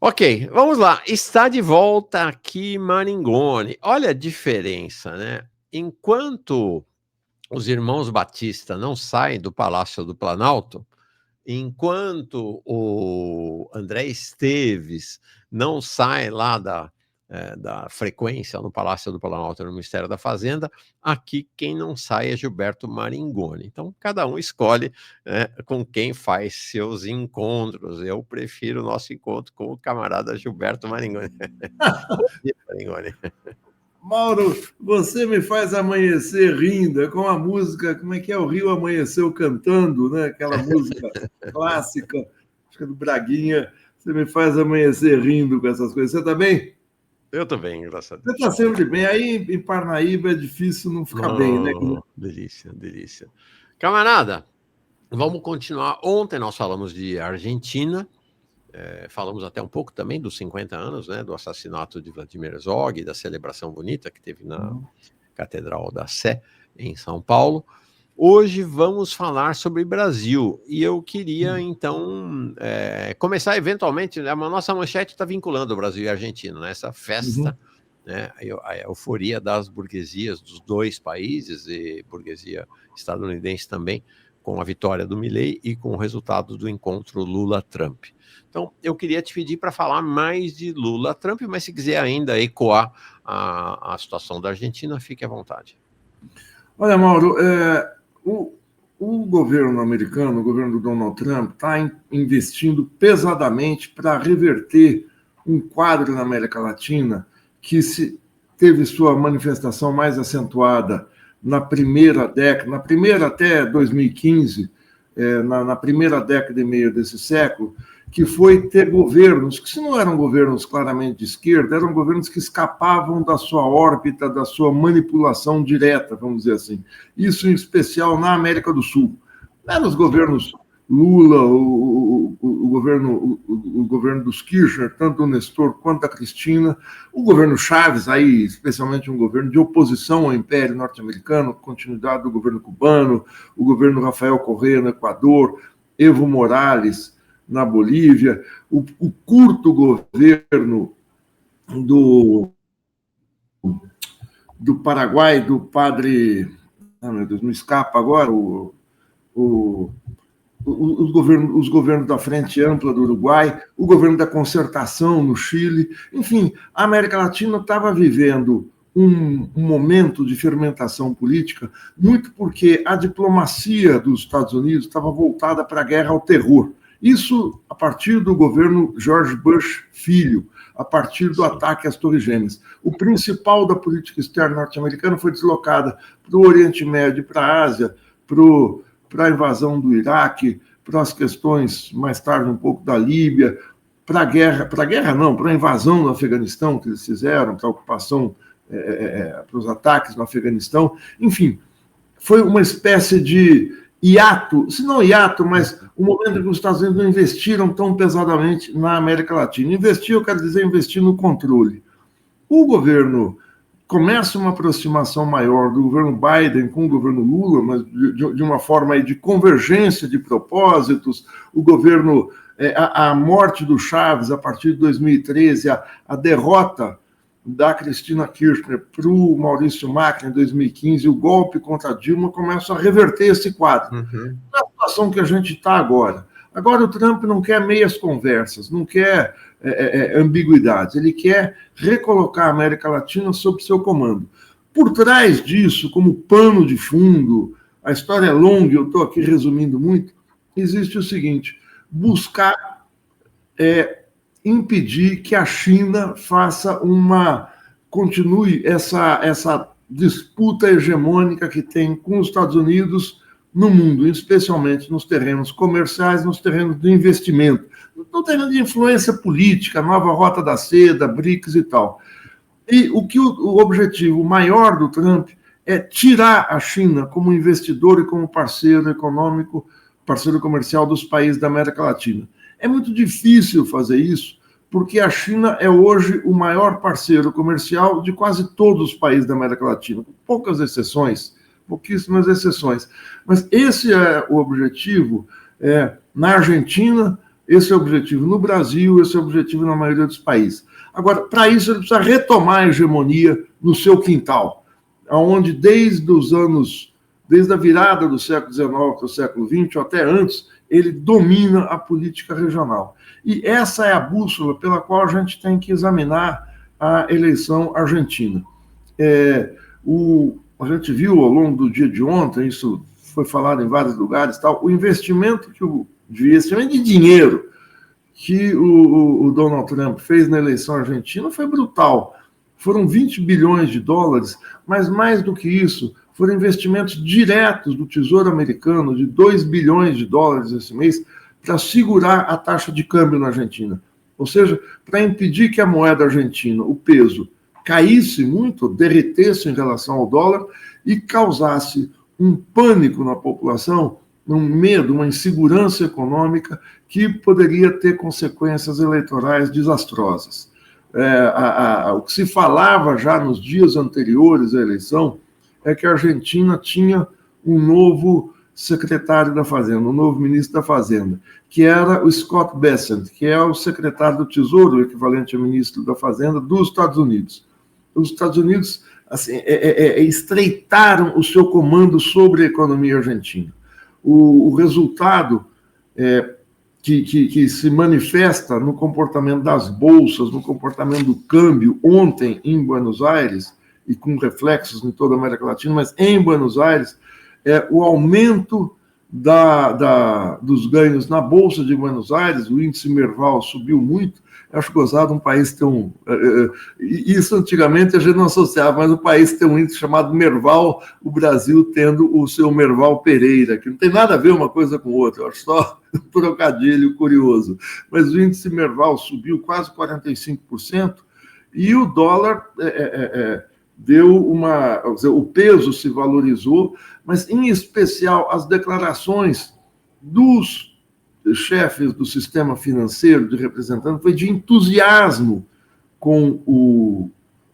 Ok, vamos lá. Está de volta aqui Maringoni. Olha a diferença, né? Enquanto os irmãos Batista não saem do Palácio do Planalto, enquanto o André Esteves não sai lá da frequência no Palácio do Planalto, no Ministério da Fazenda, aqui quem não sai é Gilberto Maringoni. Então, cada um escolhe com quem faz seus encontros. Eu prefiro o nosso encontro com o camarada Gilberto Maringoni. Bom dia, Maringoni. Mauro, você me faz amanhecer rindo, é com a música, como é que é? O Rio Amanheceu Cantando, né? Aquela música clássica, acho que é do Braguinha. Você me faz amanhecer rindo com essas coisas. Você está bem? Eu tô bem, graças a Você Deus. está sempre bem. Aí em Parnaíba é difícil não ficar bem, né? Delícia, delícia. Camarada, vamos continuar. Ontem nós falamos de Argentina, falamos até um pouco também dos 50 anos, né, do assassinato de Vladimir Herzog, da celebração bonita que teve na Catedral da Sé, em São Paulo. Hoje vamos falar sobre Brasil, e eu queria, então, começar eventualmente, a nossa manchete está vinculando o Brasil e a Argentina, né, essa festa, né, a euforia das burguesias dos dois países, e burguesia estadunidense também, com a vitória do Milei e com o resultado do encontro Lula-Trump. Então, eu queria te pedir para falar mais de Lula-Trump, mas se quiser ainda ecoar a situação da Argentina, fique à vontade. Olha, Mauro, o governo americano, o governo do Donald Trump, está investindo pesadamente para reverter um quadro na América Latina que teve sua manifestação mais acentuada na primeira até 2015, na primeira década e meia desse século, que foi ter governos que, se não eram governos claramente de esquerda, eram governos que escapavam da sua órbita, da sua manipulação direta, vamos dizer assim. Isso em especial na América do Sul. Nos governos Lula, o governo dos Kirchner, tanto o Nestor quanto a Cristina, o governo Chaves, aí, especialmente um governo de oposição ao Império Norte-Americano, continuidade do governo cubano, o governo Rafael Correa no Equador, Evo Morales na Bolívia, o curto governo do Paraguai, do padre... meu Deus, não escapa agora, os governos da Frente Ampla do Uruguai, o governo da Concertação no Chile. Enfim, a América Latina estava vivendo um momento de fermentação política, muito porque a diplomacia dos Estados Unidos estava voltada para a guerra ao terror. Isso a partir do governo George Bush Filho, a partir do ataque às Torres Gêmeas. O principal da política externa norte-americana foi deslocada para o Oriente Médio, para a Ásia, para a invasão do Iraque, para as questões, mais tarde, um pouco da Líbia, para a invasão do Afeganistão que eles fizeram, para a ocupação, para os ataques no Afeganistão. Enfim, foi uma espécie de hiato, se não hiato, mas o momento em que os Estados Unidos não investiram tão pesadamente na América Latina. Investir, eu quero dizer, investir no controle. O governo começa uma aproximação maior do governo Biden com o governo Lula, mas de uma forma aí de convergência de propósitos. O governo, a morte do Chaves a partir de 2013, a derrota da Cristina Kirchner para o Maurício Macri em 2015, o golpe contra Dilma, começam a reverter esse quadro. Na situação que a gente está agora. Agora o Trump não quer meias conversas, não quer ambiguidades, ele quer recolocar a América Latina sob seu comando. Por trás disso, como pano de fundo, a história é longa, eu estou aqui resumindo muito, existe o seguinte: buscar impedir que a China continue essa disputa hegemônica que tem com os Estados Unidos no mundo, especialmente nos terrenos comerciais, nos terrenos de investimento, no terreno de influência política, nova Rota da Seda, BRICS e tal. E o objetivo maior do Trump é tirar a China como investidor e como parceiro econômico, parceiro comercial dos países da América Latina. É muito difícil fazer isso, porque a China é hoje o maior parceiro comercial de quase todos os países da América Latina, com poucas exceções, pouquíssimas exceções. Mas esse é o objetivo na Argentina, Esse é o objetivo no Brasil, esse é o objetivo na maioria dos países. Agora, para isso, ele precisa retomar a hegemonia no seu quintal, onde desde a virada do século XIX para o século XX, ou até antes, ele domina a política regional. E essa é a bússola pela qual a gente tem que examinar a eleição argentina. A gente viu ao longo do dia de ontem, isso foi falado em vários lugares, o investimento de dinheiro que o Donald Trump fez na eleição argentina foi brutal. Foram 20 bilhões de dólares, mas mais do que isso, foram investimentos diretos do Tesouro Americano de 2 bilhões de dólares esse mês para segurar a taxa de câmbio na Argentina. Ou seja, para impedir que a moeda argentina, o peso, caísse muito, derretesse em relação ao dólar e causasse um pânico na população, um medo, uma insegurança econômica que poderia ter consequências eleitorais desastrosas. O que se falava já nos dias anteriores à eleição é que a Argentina tinha um novo secretário da Fazenda, um novo ministro da Fazenda, que era o Scott Bessent, que é o secretário do Tesouro, o equivalente a ministro da Fazenda dos Estados Unidos. Os Estados Unidos assim, estreitaram o seu comando sobre a economia argentina. O resultado que se manifesta no comportamento das bolsas, no comportamento do câmbio ontem em Buenos Aires, e com reflexos em toda a América Latina, mas em Buenos Aires, o aumento dos ganhos na Bolsa de Buenos Aires, o índice Merval subiu muito. Acho gozado um país ter isso antigamente a gente não associava, mas o país tem um índice chamado Merval, o Brasil tendo o seu Merval Pereira, que não tem nada a ver uma coisa com outra, eu acho só um trocadilho curioso. Mas o índice Merval subiu quase 45%, e o dólar o peso se valorizou, mas em especial as declarações dos chefes do sistema financeiro, de representantes, foi de entusiasmo com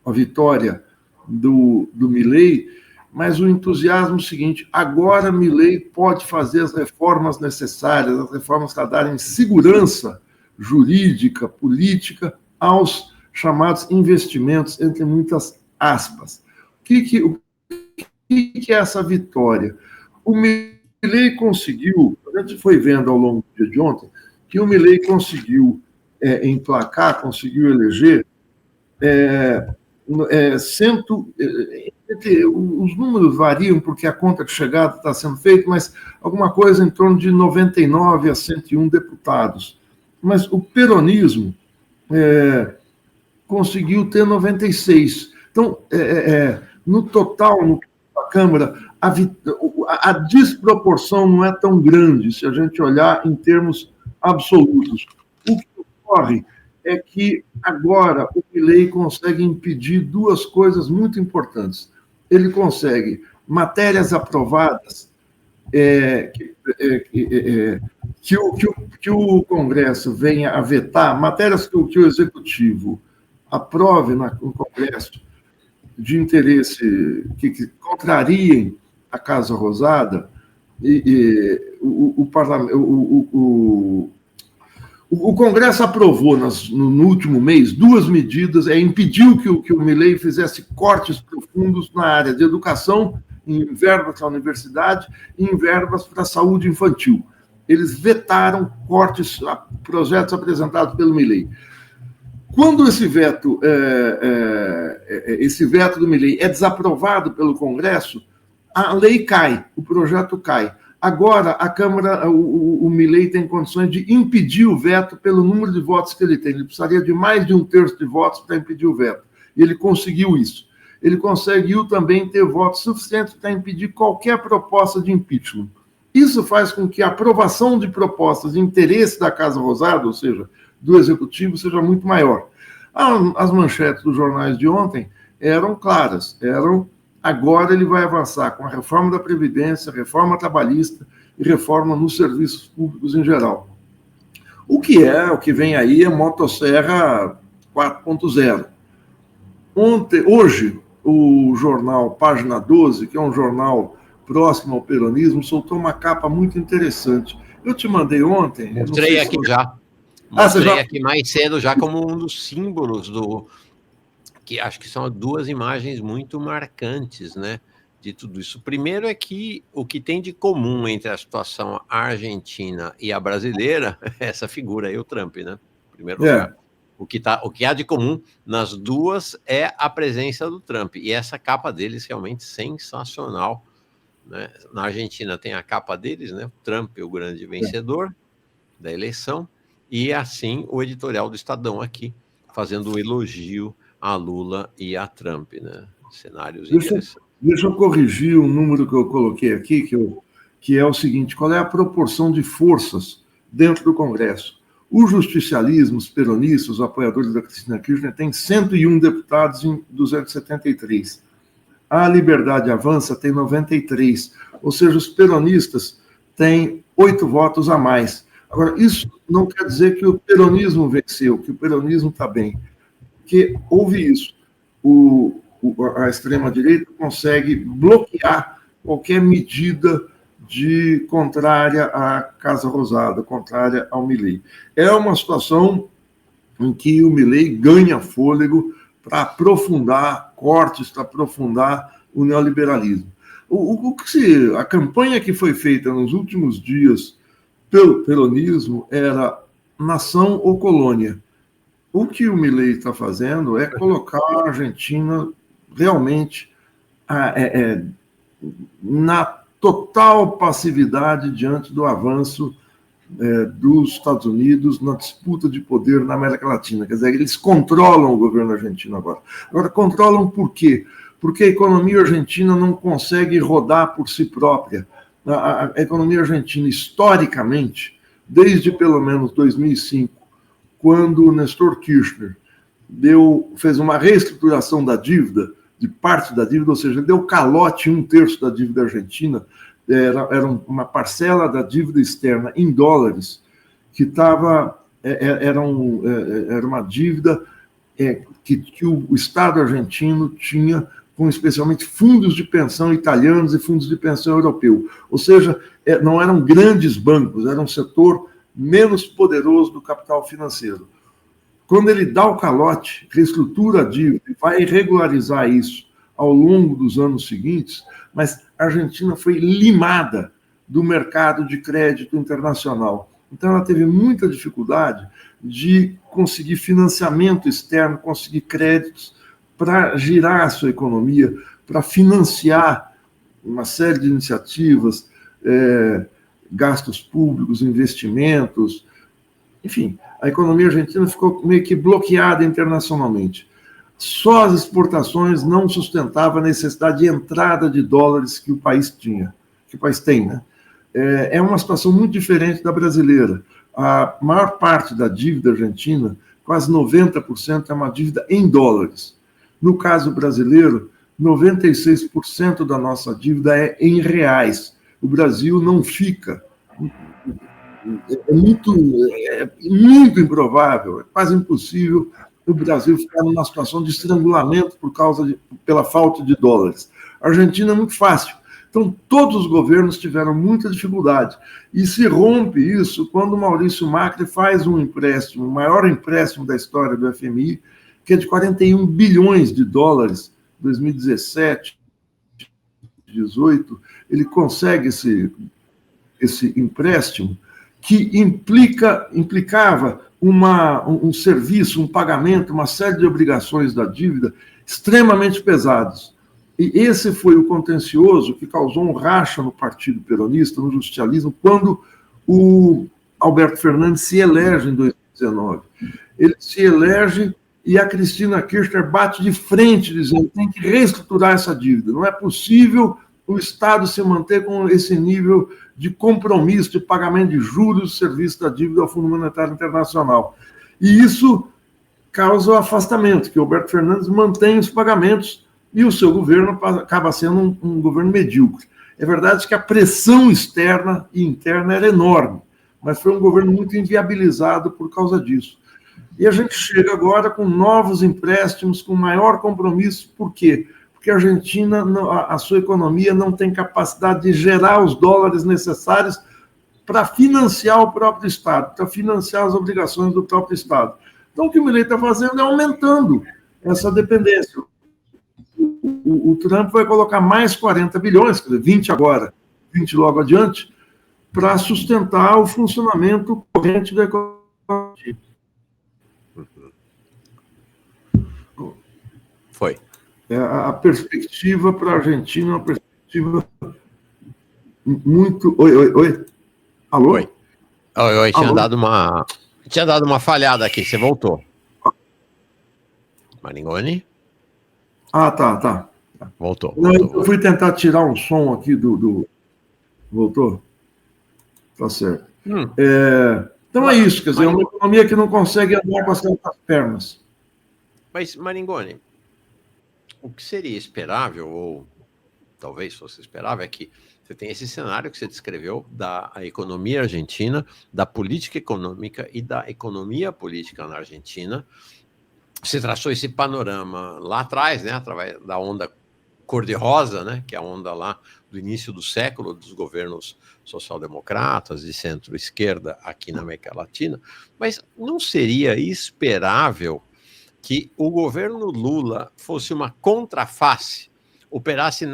a vitória do Milei, mas o entusiasmo seguinte: agora Milei pode fazer as reformas necessárias, as reformas para darem segurança jurídica, política aos chamados investimentos, entre muitas aspas. O que é essa vitória? O Milei conseguiu, a gente foi vendo ao longo do dia de ontem, que o Milei conseguiu emplacar, conseguiu eleger os números variam porque a conta de chegada está sendo feita, mas alguma coisa em torno de 99 a 101 deputados. Mas o peronismo conseguiu ter 96. Então, no total, na Câmara, a desproporção não é tão grande, se a gente olhar em termos absolutos. O que ocorre é que agora o Milei consegue impedir duas coisas muito importantes. Ele consegue matérias aprovadas que o Congresso venha a vetar, matérias que o Executivo aprove no Congresso de interesse que contrariem a Casa Rosada, o Congresso aprovou no último mês 2 medidas, impediu que o Milei fizesse cortes profundos na área de educação, em verbas para a universidade e em verbas para a saúde infantil. Eles vetaram cortes, projetos apresentados pelo Milei. Quando esse veto do Milei é desaprovado pelo Congresso, a lei cai, o projeto cai. Agora, a Câmara, o Milei tem condições de impedir o veto pelo número de votos que ele tem. Ele precisaria de mais de 1/3 de votos para impedir o veto. E ele conseguiu isso. Ele conseguiu também ter votos suficientes para impedir qualquer proposta de impeachment. Isso faz com que a aprovação de propostas de interesse da Casa Rosada, ou seja, do Executivo, seja muito maior. As manchetes dos jornais de ontem eram claras, agora ele vai avançar com a reforma da Previdência, reforma trabalhista e reforma nos serviços públicos em geral. O que vem aí é motosserra 4.0. Hoje, o jornal Página 12, que é um jornal próximo ao peronismo, soltou uma capa muito interessante. Eu te mandei ontem... Mostrei aqui já. Mostrei aqui mais cedo já como um dos símbolos que acho que são duas imagens muito marcantes, né, de tudo isso. Primeiro é que o que tem de comum entre a situação argentina e a brasileira é essa figura aí, o Trump, né, em primeiro lugar. O que há de comum nas duas é a presença do Trump, e essa capa deles realmente sensacional, né? Na Argentina tem a capa deles, né, o Trump, o grande vencedor da eleição, e assim o editorial do Estadão aqui, fazendo um elogio a Lula e a Trump, né? Cenários interessantes. Deixa eu corrigir o número que eu coloquei aqui, que é o seguinte: qual é a proporção de forças dentro do Congresso? O justicialismo, os peronistas, os apoiadores da Cristina Kirchner, tem 101 deputados em 273. A Liberdade Avança tem 93. Ou seja, os peronistas têm 8 votos a mais. Agora, isso não quer dizer que o peronismo venceu, que o peronismo está bem. Porque houve isso. A extrema-direita consegue bloquear qualquer medida contrária à Casa Rosada, contrária ao Milei. É uma situação em que o Milei ganha fôlego para aprofundar cortes, para aprofundar o neoliberalismo. A campanha que foi feita nos últimos dias pelo peronismo era nação ou colônia. O que o Milei está fazendo é colocar a Argentina realmente na total passividade diante do avanço dos Estados Unidos na disputa de poder na América Latina. Quer dizer, eles controlam o governo argentino agora. Agora, controlam por quê? Porque a economia argentina não consegue rodar por si própria. A economia argentina, historicamente, desde pelo menos 2005, quando o Néstor Kirchner fez uma reestruturação da dívida, de parte da dívida, ou seja, deu calote em 1/3 da dívida argentina, era uma parcela da dívida externa em dólares, que era uma dívida que o Estado argentino tinha com especialmente fundos de pensão italianos e fundos de pensão europeu. Ou seja, não eram grandes bancos, era um setor menos poderoso do capital financeiro. Quando ele dá o calote, reestrutura a dívida e vai regularizar isso ao longo dos anos seguintes, mas a Argentina foi limada do mercado de crédito internacional. Então, ela teve muita dificuldade de conseguir financiamento externo, conseguir créditos para girar a sua economia, para financiar uma série de iniciativas, gastos públicos, investimentos, enfim, a economia argentina ficou meio que bloqueada internacionalmente. Só as exportações não sustentavam a necessidade de entrada de dólares que o país tinha, que o país tem, né? É uma situação muito diferente da brasileira. A maior parte da dívida argentina, quase 90%, é uma dívida em dólares. No caso brasileiro, 96% da nossa dívida é em reais. O Brasil não fica. É muito improvável, é quase impossível o Brasil ficar numa situação de estrangulamento pela falta de dólares. A Argentina é muito fácil. Então, todos os governos tiveram muita dificuldade. E se rompe isso quando o Maurício Macri faz um empréstimo, o maior empréstimo da história do FMI, que é de 41 bilhões de dólares, 2017, 2018, ele consegue esse empréstimo que implicava um serviço, um pagamento, uma série de obrigações da dívida extremamente pesados. E esse foi o contencioso que causou um racha no Partido Peronista, no justicialismo, quando o Alberto Fernandes se elege em 2019. Ele se elege e a Cristina Kirchner bate de frente, dizendo que tem que reestruturar essa dívida. Não é possível o Estado se manter com esse nível de compromisso, de pagamento de juros, serviço da dívida ao Fundo Monetário Internacional. E isso causa o afastamento, que o Alberto Fernandes mantém os pagamentos e o seu governo acaba sendo um governo medíocre. É verdade que a pressão externa e interna era enorme, mas foi um governo muito inviabilizado por causa disso. E a gente chega agora com novos empréstimos, com maior compromisso. Por quê? Porque a Argentina, a sua economia não tem capacidade de gerar os dólares necessários para financiar o próprio Estado, para financiar as obrigações do próprio Estado. Então, o que o Milei está fazendo é aumentando essa dependência. O Trump vai colocar mais 40 bilhões, quer dizer, 20 agora, 20 logo adiante, para sustentar o funcionamento corrente da economia. Foi. A perspectiva para a Argentina é uma perspectiva muito... Oi? Alô? Oi. Tinha dado uma falhada aqui, você voltou. Maringoni? Ah, tá. Voltou. Eu fui tentar tirar um som aqui do... Voltou? Tá certo. Então é isso, quer dizer, é uma economia que não consegue andar com as pernas. Mas, Maringoni, o que seria esperável, ou talvez fosse esperável, é que você tem esse cenário que você descreveu da economia argentina, da política econômica e da economia política na Argentina. Você traçou esse panorama lá atrás, né, através da onda cor-de-rosa, né, que é a onda lá do início do século dos governos social-democratas de centro-esquerda aqui na América Latina, mas não seria esperável que o governo Lula fosse uma contraface, operasse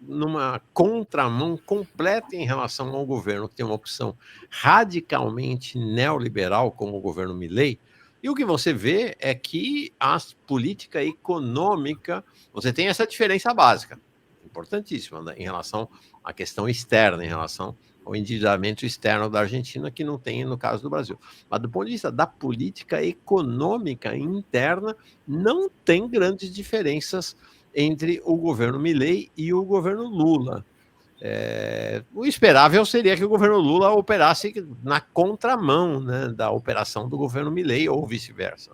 numa contramão completa em relação ao governo que tem uma opção radicalmente neoliberal como o governo Milei? E o que você vê é que a política econômica, você tem essa diferença básica, importantíssima, né, em relação à questão externa, em relação ao endividamento externo da Argentina, que não tem no caso do Brasil. Mas do ponto de vista da política econômica interna, não tem grandes diferenças entre o governo Milei e o governo Lula. O esperável seria que o governo Lula operasse na contramão, né, da operação do governo Milei, ou vice-versa.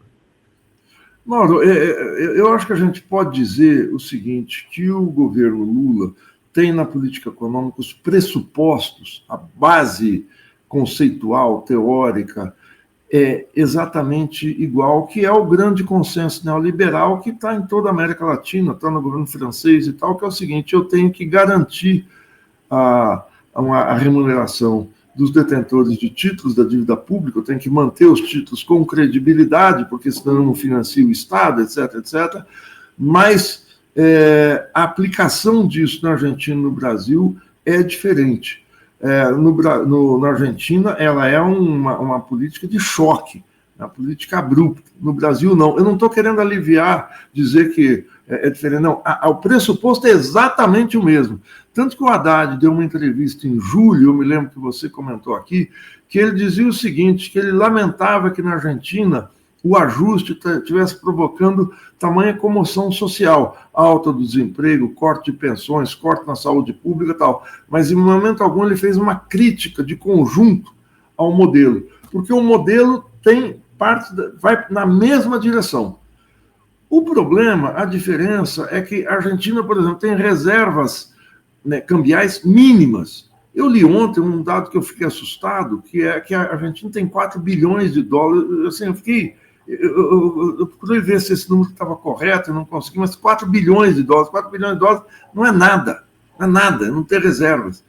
Mauro, eu acho que a gente pode dizer o seguinte, que o governo Lula tem na política econômica os pressupostos, a base conceitual, teórica, é exatamente igual, que é o grande consenso neoliberal que está em toda a América Latina, está no governo francês e tal, que é o seguinte: eu tenho que garantir a remuneração dos detentores de títulos da dívida pública, eu tenho que manter os títulos com credibilidade, porque senão eu não financio o Estado, etc. Mas a aplicação disso na Argentina e no Brasil é diferente. Na Argentina, ela é uma política de choque, uma política abrupta. No Brasil, não. Eu não estou querendo aliviar, dizer que é diferente, não. O pressuposto é exatamente o mesmo. Tanto que o Haddad deu uma entrevista em julho, eu me lembro que você comentou aqui, que ele dizia o seguinte, que ele lamentava que na Argentina o ajuste estivesse provocando tamanha comoção social, alta do desemprego, corte de pensões, corte na saúde pública e tal. Mas, em momento algum, ele fez uma crítica de conjunto ao modelo, porque o modelo vai na mesma direção. O problema, a diferença, é que a Argentina, por exemplo, tem reservas, né, cambiais mínimas. Eu li ontem um dado que eu fiquei assustado, que é que a Argentina tem 4 bilhões de dólares. Assim, eu procurei ver se esse número estava correto, eu não consegui, mas 4 bilhões de dólares. 4 bilhões de dólares não é nada, não ter reservas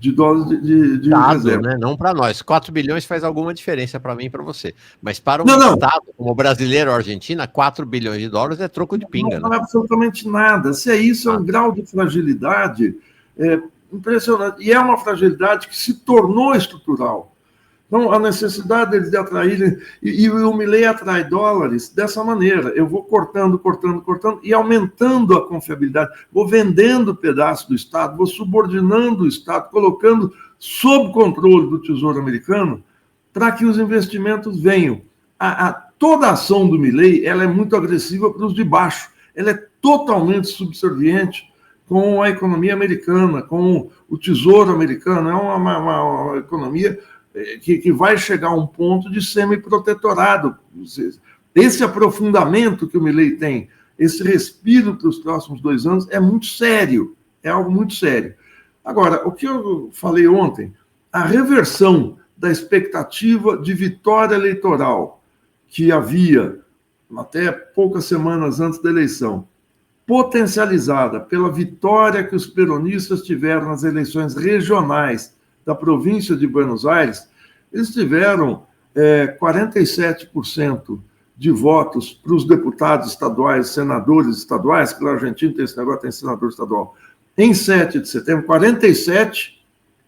de dólares de reserva. Né? Não para nós. 4 bilhões faz alguma diferença para mim e para você. Mas para um Estado como o brasileiro ou Argentina, 4 bilhões de dólares é troco de pinga. Não é absolutamente nada. Se é isso, é um grau de fragilidade impressionante. E é uma fragilidade que se tornou estrutural. Então, a necessidade de atrair... E o Milei atrai dólares dessa maneira. Eu vou cortando e aumentando a confiabilidade. Vou vendendo pedaço do Estado, vou subordinando o Estado, colocando sob controle do Tesouro Americano para que os investimentos venham. Toda a ação do Milei, ela é muito agressiva para os de baixo. Ela é totalmente subserviente com a economia americana, com o Tesouro Americano. É uma economia que vai chegar a um ponto de semi-protetorado. Esse aprofundamento que o Milei tem, esse respiro para os próximos 2 anos, é muito sério, é algo muito sério. Agora, o que eu falei ontem, a reversão da expectativa de vitória eleitoral que havia até poucas semanas antes da eleição, potencializada pela vitória que os peronistas tiveram nas eleições regionais da província de Buenos Aires, eles tiveram 47% de votos para os deputados estaduais, senadores estaduais, que na Argentina tem esse negócio, tem senador estadual, em 7 de setembro, 47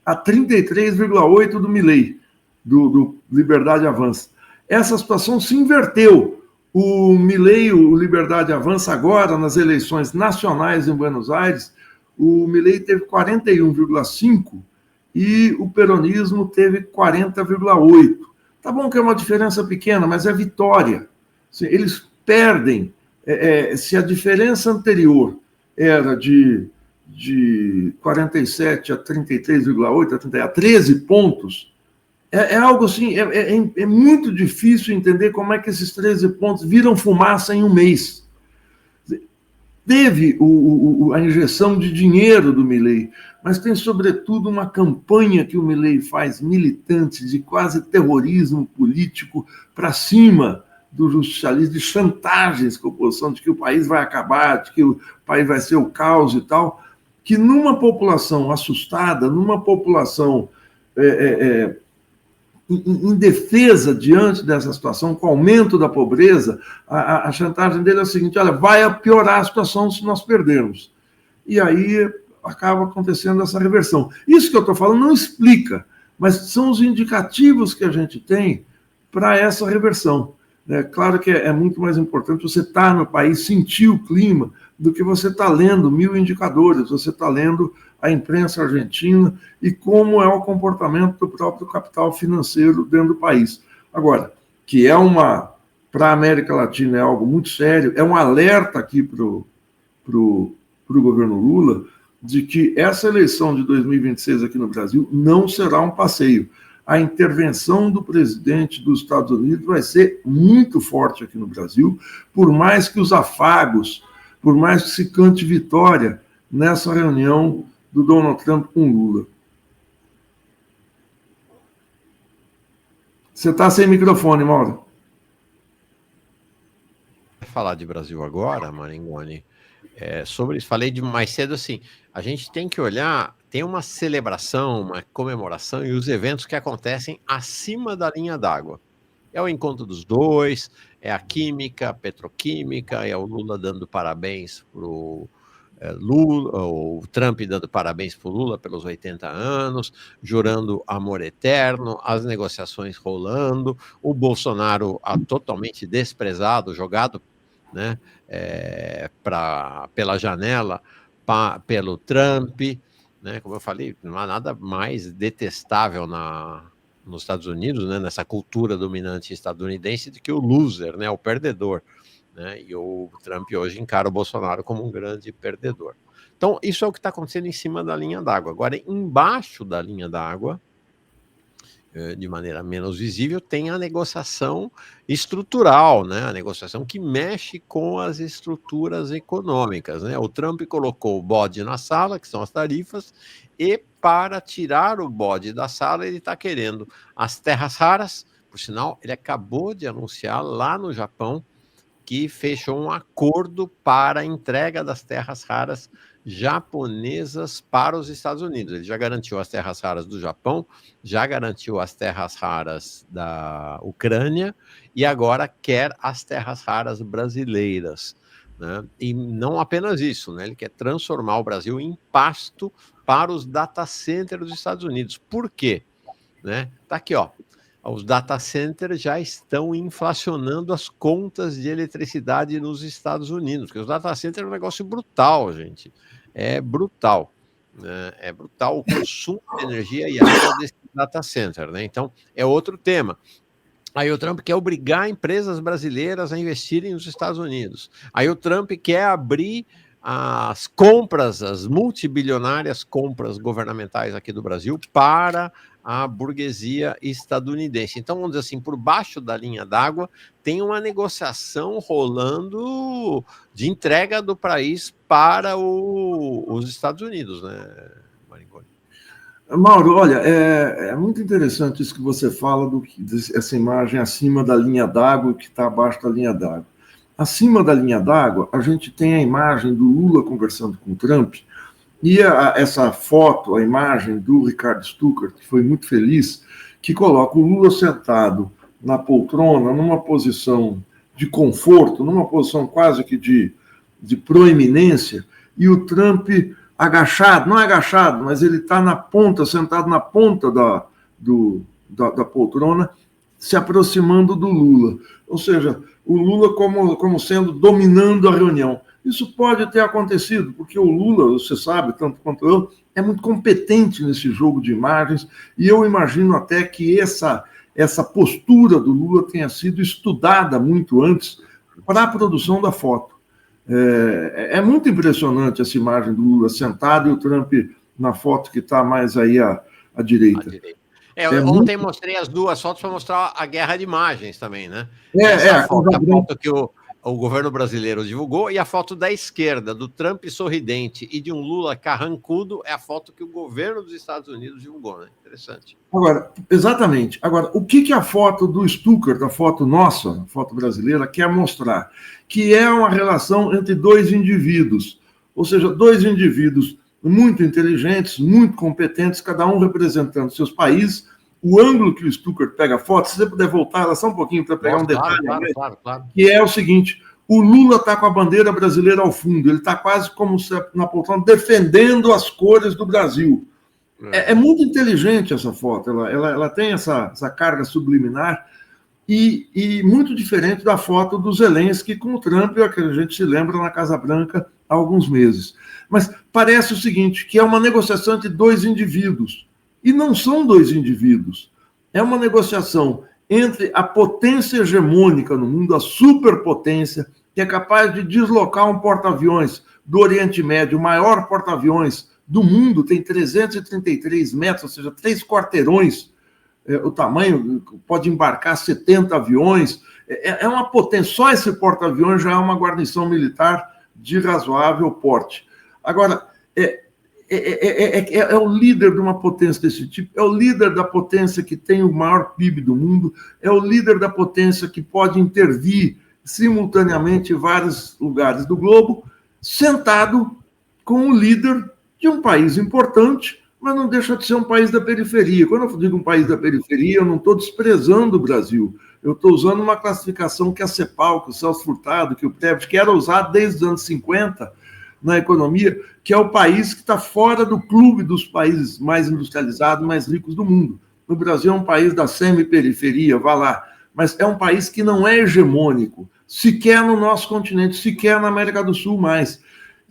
a 33,8 do Milei, do Liberdade Avança. Essa situação se inverteu. O Milei, o Liberdade Avança, agora, nas eleições nacionais em Buenos Aires, o Milei teve 41,5 e o peronismo teve 40,8. Tá bom que é uma diferença pequena, mas é vitória. Eles perdem. Se a diferença anterior era de 47 a 33,8, a 13 pontos, é algo assim, é muito difícil entender como é que esses 13 pontos viram fumaça em um mês. Teve a injeção de dinheiro do Milei, mas tem, sobretudo, uma campanha que o Milei faz militante de quase terrorismo político para cima do justicialismo, de chantagens com a oposição, de que o país vai acabar, de que o país vai ser o caos e tal, que numa população assustada, numa população indefesa diante dessa situação, com o aumento da pobreza, a chantagem dele é a seguinte: olha, vai piorar a situação se nós perdermos. E aí acaba acontecendo essa reversão. Isso que eu estou falando não explica, mas são os indicativos que a gente tem para essa reversão. É claro que é muito mais importante você estar no país, sentir o clima, do que você estar lendo 1000 indicadores, você está lendo a imprensa argentina e como é o comportamento do próprio capital financeiro dentro do país. Agora, que para a América Latina é algo muito sério, é um alerta aqui para o governo Lula de que essa eleição de 2026 aqui no Brasil não será um passeio. A intervenção do presidente dos Estados Unidos vai ser muito forte aqui no Brasil, por mais que os afagos, por mais que se cante vitória nessa reunião do Donald Trump com Lula. Você está sem microfone, Mauro. Falar de Brasil agora, Maringoni, sobre isso, falei de mais cedo assim, a gente tem que olhar, tem uma celebração, uma comemoração e os eventos que acontecem acima da linha d'água. É o encontro dos dois, é a química, a petroquímica, é o Lula dando parabéns para o Lula, o Trump dando parabéns para o Lula pelos 80 anos, jurando amor eterno, as negociações rolando, o Bolsonaro totalmente desprezado, jogado, né, pela janela pelo Trump, né, como eu falei, não há nada mais detestável nos Estados Unidos, né, nessa cultura dominante estadunidense, do que o loser, né, o perdedor. Né, e o Trump hoje encara o Bolsonaro como um grande perdedor. Então, isso é o que está acontecendo em cima da linha d'água. Agora, embaixo da linha d'água, de maneira menos visível, tem a negociação estrutural, né? A negociação que mexe com as estruturas econômicas, né? O Trump colocou o bode na sala, que são as tarifas, e para tirar o bode da sala, ele está querendo as terras raras. Por sinal, ele acabou de anunciar lá no Japão que fechou um acordo para a entrega das terras raras japonesas para os Estados Unidos. Ele já garantiu as terras raras do Japão, já garantiu as terras raras da Ucrânia e agora quer as terras raras brasileiras. Né? E não apenas isso, né? Ele quer transformar o Brasil em pasto para os data centers dos Estados Unidos. Por quê? Né? Tá aqui, ó. Os data centers já estão inflacionando as contas de eletricidade nos Estados Unidos, porque os data centers é um negócio brutal, gente. É brutal. Né? É brutal o consumo de energia e água desse data center. Né? Então, é outro tema. Aí o Trump quer obrigar empresas brasileiras a investirem nos Estados Unidos. Aí o Trump quer abrir as compras, as multibilionárias compras governamentais aqui do Brasil para a burguesia estadunidense. Então, vamos dizer assim, por baixo da linha d'água, tem uma negociação rolando de entrega do país para os Estados Unidos, né, Maringoni? Mauro, olha, é muito interessante isso que você fala, essa imagem acima da linha d'água e que está abaixo da linha d'água. Acima da linha d'água, a gente tem a imagem do Lula conversando com o Trump, E essa foto, a imagem do Ricardo Stuckert, que foi muito feliz, que coloca o Lula sentado na poltrona, numa posição de conforto, numa posição quase que de proeminência, e o Trump agachado, não é agachado, mas ele está na ponta, sentado na ponta da poltrona, se aproximando do Lula. Ou seja, o Lula como sendo, dominando a reunião. Isso pode ter acontecido, porque o Lula, você sabe, tanto quanto eu, é muito competente nesse jogo de imagens, e eu imagino até que essa postura do Lula tenha sido estudada muito antes para a produção da foto. É muito impressionante essa imagem do Lula sentado e o Trump na foto que está mais aí à direita. Ontem mostrei as duas fotos para mostrar a guerra de imagens também, né? A foto que o governo brasileiro divulgou, e a foto da esquerda, do Trump sorridente e de um Lula carrancudo, é a foto que o governo dos Estados Unidos divulgou, né? Interessante. Agora, exatamente. Agora, o que a foto do Stuckert, a foto nossa, a foto brasileira, quer mostrar? Que é uma relação entre dois indivíduos, ou seja, dois indivíduos muito inteligentes, muito competentes, cada um representando seus países. O ângulo que o Stuckert pega a foto, se você puder voltar ela só um pouquinho para pegar um detalhe, claro. Que é o seguinte: o Lula está com a bandeira brasileira ao fundo, ele está quase como na poltrona defendendo as cores do Brasil. É muito inteligente essa foto, ela tem essa carga subliminar e muito diferente da foto do Zelensky com o Trump, que a gente se lembra na Casa Branca há alguns meses. Mas parece o seguinte, que é uma negociação entre dois indivíduos. E não são dois indivíduos. É uma negociação entre a potência hegemônica no mundo, a superpotência, que é capaz de deslocar um porta-aviões do Oriente Médio, o maior porta-aviões do mundo, tem 333 metros, ou seja, 3 quarteirões, o tamanho, pode embarcar 70 aviões. É uma potência. Só esse porta-aviões já é uma guarnição militar de razoável porte. Agora, é o líder de uma potência desse tipo, é o líder da potência que tem o maior PIB do mundo, é o líder da potência que pode intervir simultaneamente em vários lugares do globo, sentado com o líder de um país importante, mas não deixa de ser um país da periferia. Quando eu digo um país da periferia, eu não estou desprezando o Brasil, eu estou usando uma classificação que a CEPAL, que o Celso Furtado, que o Tebet, que era usado desde os anos 50 na economia, que é o país que está fora do clube dos países mais industrializados, mais ricos do mundo. O Brasil é um país da semi-periferia, vá lá, mas é um país que não é hegemônico, sequer no nosso continente, sequer na América do Sul mais.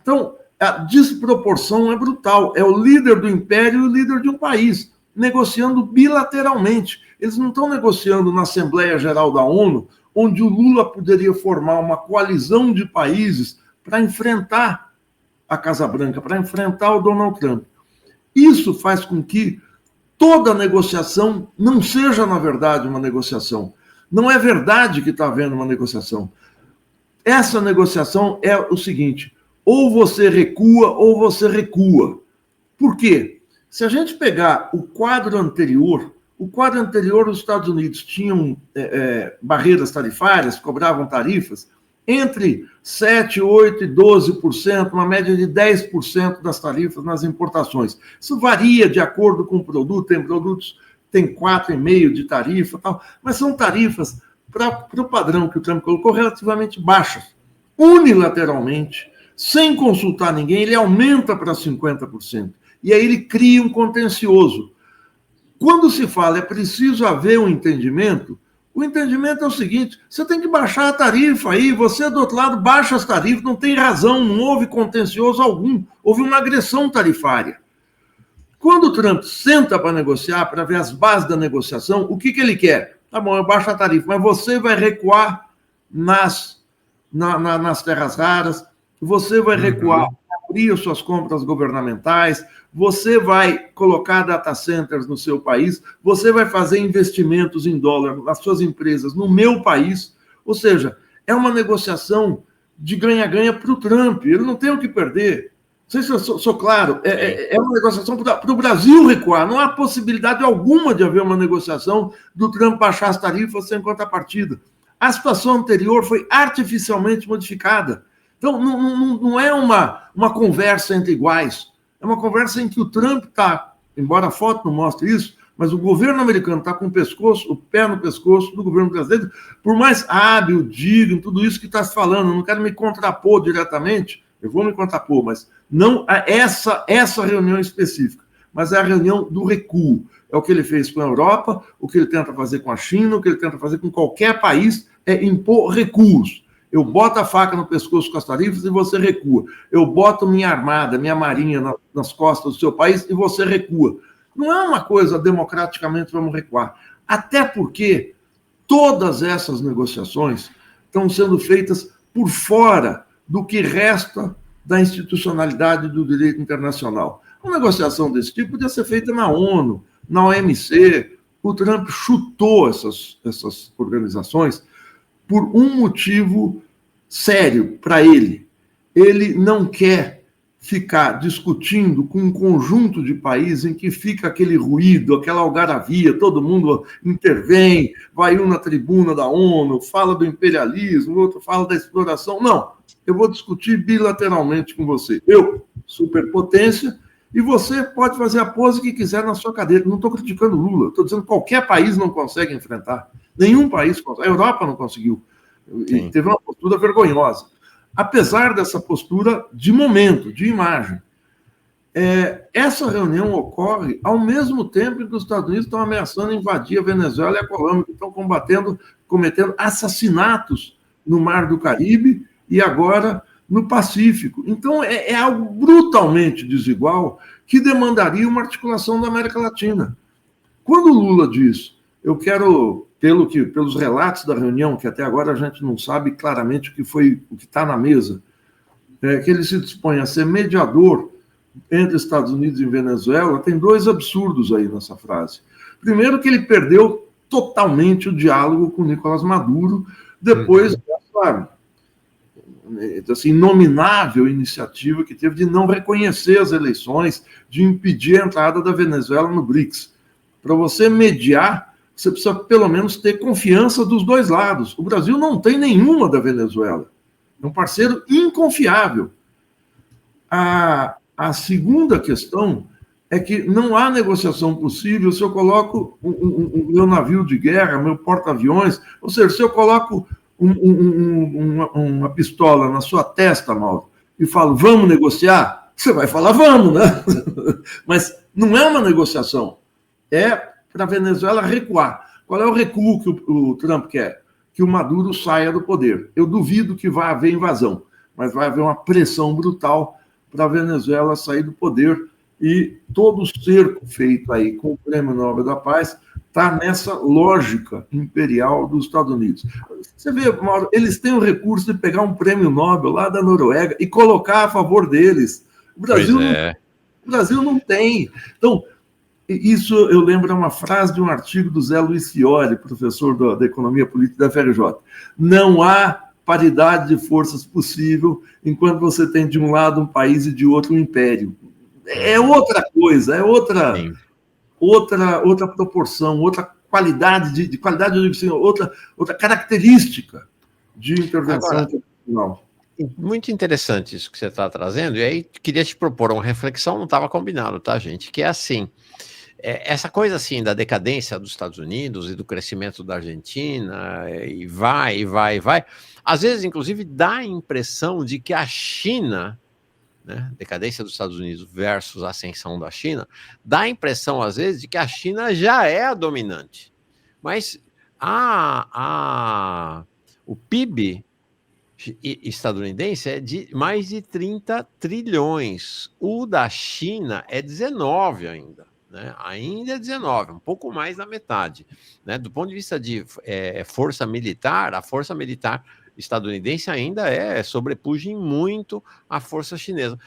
Então, a desproporção é brutal. É o líder do império e o líder de um país, negociando bilateralmente. Eles não estão negociando na Assembleia Geral da ONU, onde o Lula poderia formar uma coalizão de países para enfrentar a Casa Branca, para enfrentar o Donald Trump. Isso faz com que toda negociação não seja, na verdade, uma negociação. Não é verdade que está havendo uma negociação. Essa negociação é o seguinte: ou você recua ou você recua. Por quê? Se a gente pegar o quadro anterior, os Estados Unidos tinham barreiras tarifárias, cobravam tarifas entre 7%, 8% e 12%, uma média de 10% das tarifas nas importações. Isso varia de acordo com o produto, tem produtos que têm 4,5% de tarifa, tal, mas são tarifas, para o padrão que o Trump colocou, relativamente baixas. Unilateralmente, sem consultar ninguém, ele aumenta para 50%. E aí ele cria um contencioso. Quando se fala é preciso haver um entendimento, o entendimento é o seguinte: você tem que baixar a tarifa aí, você do outro lado baixa as tarifas, não tem razão, não houve contencioso algum, houve uma agressão tarifária. Quando o Trump senta para negociar, para ver as bases da negociação, o que ele quer? Tá bom, eu baixo a tarifa, mas você vai recuar nas terras raras, você vai recuar, abrir as suas compras governamentais, você vai colocar data centers no seu país, você vai fazer investimentos em dólar nas suas empresas no meu país. Ou seja, é uma negociação de ganha-ganha para o Trump, ele não tem o que perder. Não sei se eu sou claro, é uma negociação para o Brasil recuar, não há possibilidade alguma de haver uma negociação do Trump baixar as tarifas sem contrapartida. A situação anterior foi artificialmente modificada. Então, não é uma conversa entre iguais. É uma conversa em que o Trump está, embora a foto não mostre isso, mas o governo americano está com o pé no pescoço do governo brasileiro, por mais hábil, digno, tudo isso que está se falando, eu não quero me contrapor diretamente, eu vou me contrapor, mas não essa reunião específica, mas é a reunião do recuo. É o que ele fez com a Europa, o que ele tenta fazer com a China, o que ele tenta fazer com qualquer país é impor recuos. Eu boto a faca no pescoço com as tarifas e você recua. Eu boto minha armada, minha marinha nas costas do seu país e você recua. Não é uma coisa democraticamente vamos recuar. Até porque todas essas negociações estão sendo feitas por fora do que resta da institucionalidade do direito internacional. Uma negociação desse tipo podia ser feita na ONU, na OMC. O Trump chutou essas organizações por um motivo sério para ele. Ele não quer ficar discutindo com um conjunto de países em que fica aquele ruído, aquela algaravia, todo mundo intervém, vai um na tribuna da ONU, fala do imperialismo, o outro fala da exploração. Não, eu vou discutir bilateralmente com você. Eu, superpotência, e você pode fazer a pose que quiser na sua cadeira. Não estou criticando Lula, estou dizendo que qualquer país não consegue enfrentar. Nenhum país consegue. A Europa não conseguiu. E teve uma postura vergonhosa. Apesar dessa postura de momento, de imagem. Essa reunião ocorre ao mesmo tempo em que os Estados Unidos estão ameaçando invadir a Venezuela e a Colômbia, que estão cometendo assassinatos no Mar do Caribe e agora no Pacífico. Então, é algo brutalmente desigual que demandaria uma articulação da América Latina. Quando o Lula diz, eu quero, pelos relatos da reunião, que até agora a gente não sabe claramente o que está na mesa, que ele se dispõe a ser mediador entre Estados Unidos e Venezuela, tem dois absurdos aí nessa frase. Primeiro, que ele perdeu totalmente o diálogo com Nicolás Maduro, depois dessa inominável iniciativa que teve de não reconhecer as eleições, de impedir a entrada da Venezuela no BRICS. Para você mediar, você precisa pelo menos ter confiança dos dois lados. O Brasil não tem nenhuma da Venezuela. É um parceiro inconfiável. A segunda questão é que não há negociação possível se eu coloco o meu navio de guerra, meu porta-aviões, ou seja, se eu coloco uma pistola na sua testa, Mauro, e falo, vamos negociar, você vai falar, vamos, né? Mas não é uma negociação. É para a Venezuela recuar. Qual é o recuo que o Trump quer? Que o Maduro saia do poder. Eu duvido que vai haver invasão, mas vai haver uma pressão brutal para a Venezuela sair do poder, e todo o cerco feito aí com o Prêmio Nobel da Paz está nessa lógica imperial dos Estados Unidos. Você vê, Mauro, eles têm o recurso de pegar um prêmio Nobel lá da Noruega e colocar a favor deles. O Brasil não tem. Então, isso eu lembro, é uma frase de um artigo do Zé Luiz Fiore, professor da Economia Política da FRJ. Não há paridade de forças possível enquanto você tem de um lado um país e de outro um império. É outra coisa, é outra proporção, outra qualidade de qualidade, eu digo assim, outra característica de intervenção internacional. Muito interessante isso que você está trazendo, e aí queria te propor uma reflexão, não estava combinado, tá, gente? Que é assim, essa coisa assim da decadência dos Estados Unidos e do crescimento da Argentina, e vai, às vezes, inclusive, dá a impressão de que a China, né, decadência dos Estados Unidos versus a ascensão da China, dá a impressão, às vezes, de que a China já é a dominante. Mas o PIB estadunidense é de mais de 30 trilhões. O da China é 19 ainda. Né? Ainda é 19, um pouco mais da metade. Né? Do ponto de vista de força militar, a força militar estadunidense ainda sobrepuja muito a força chinesa.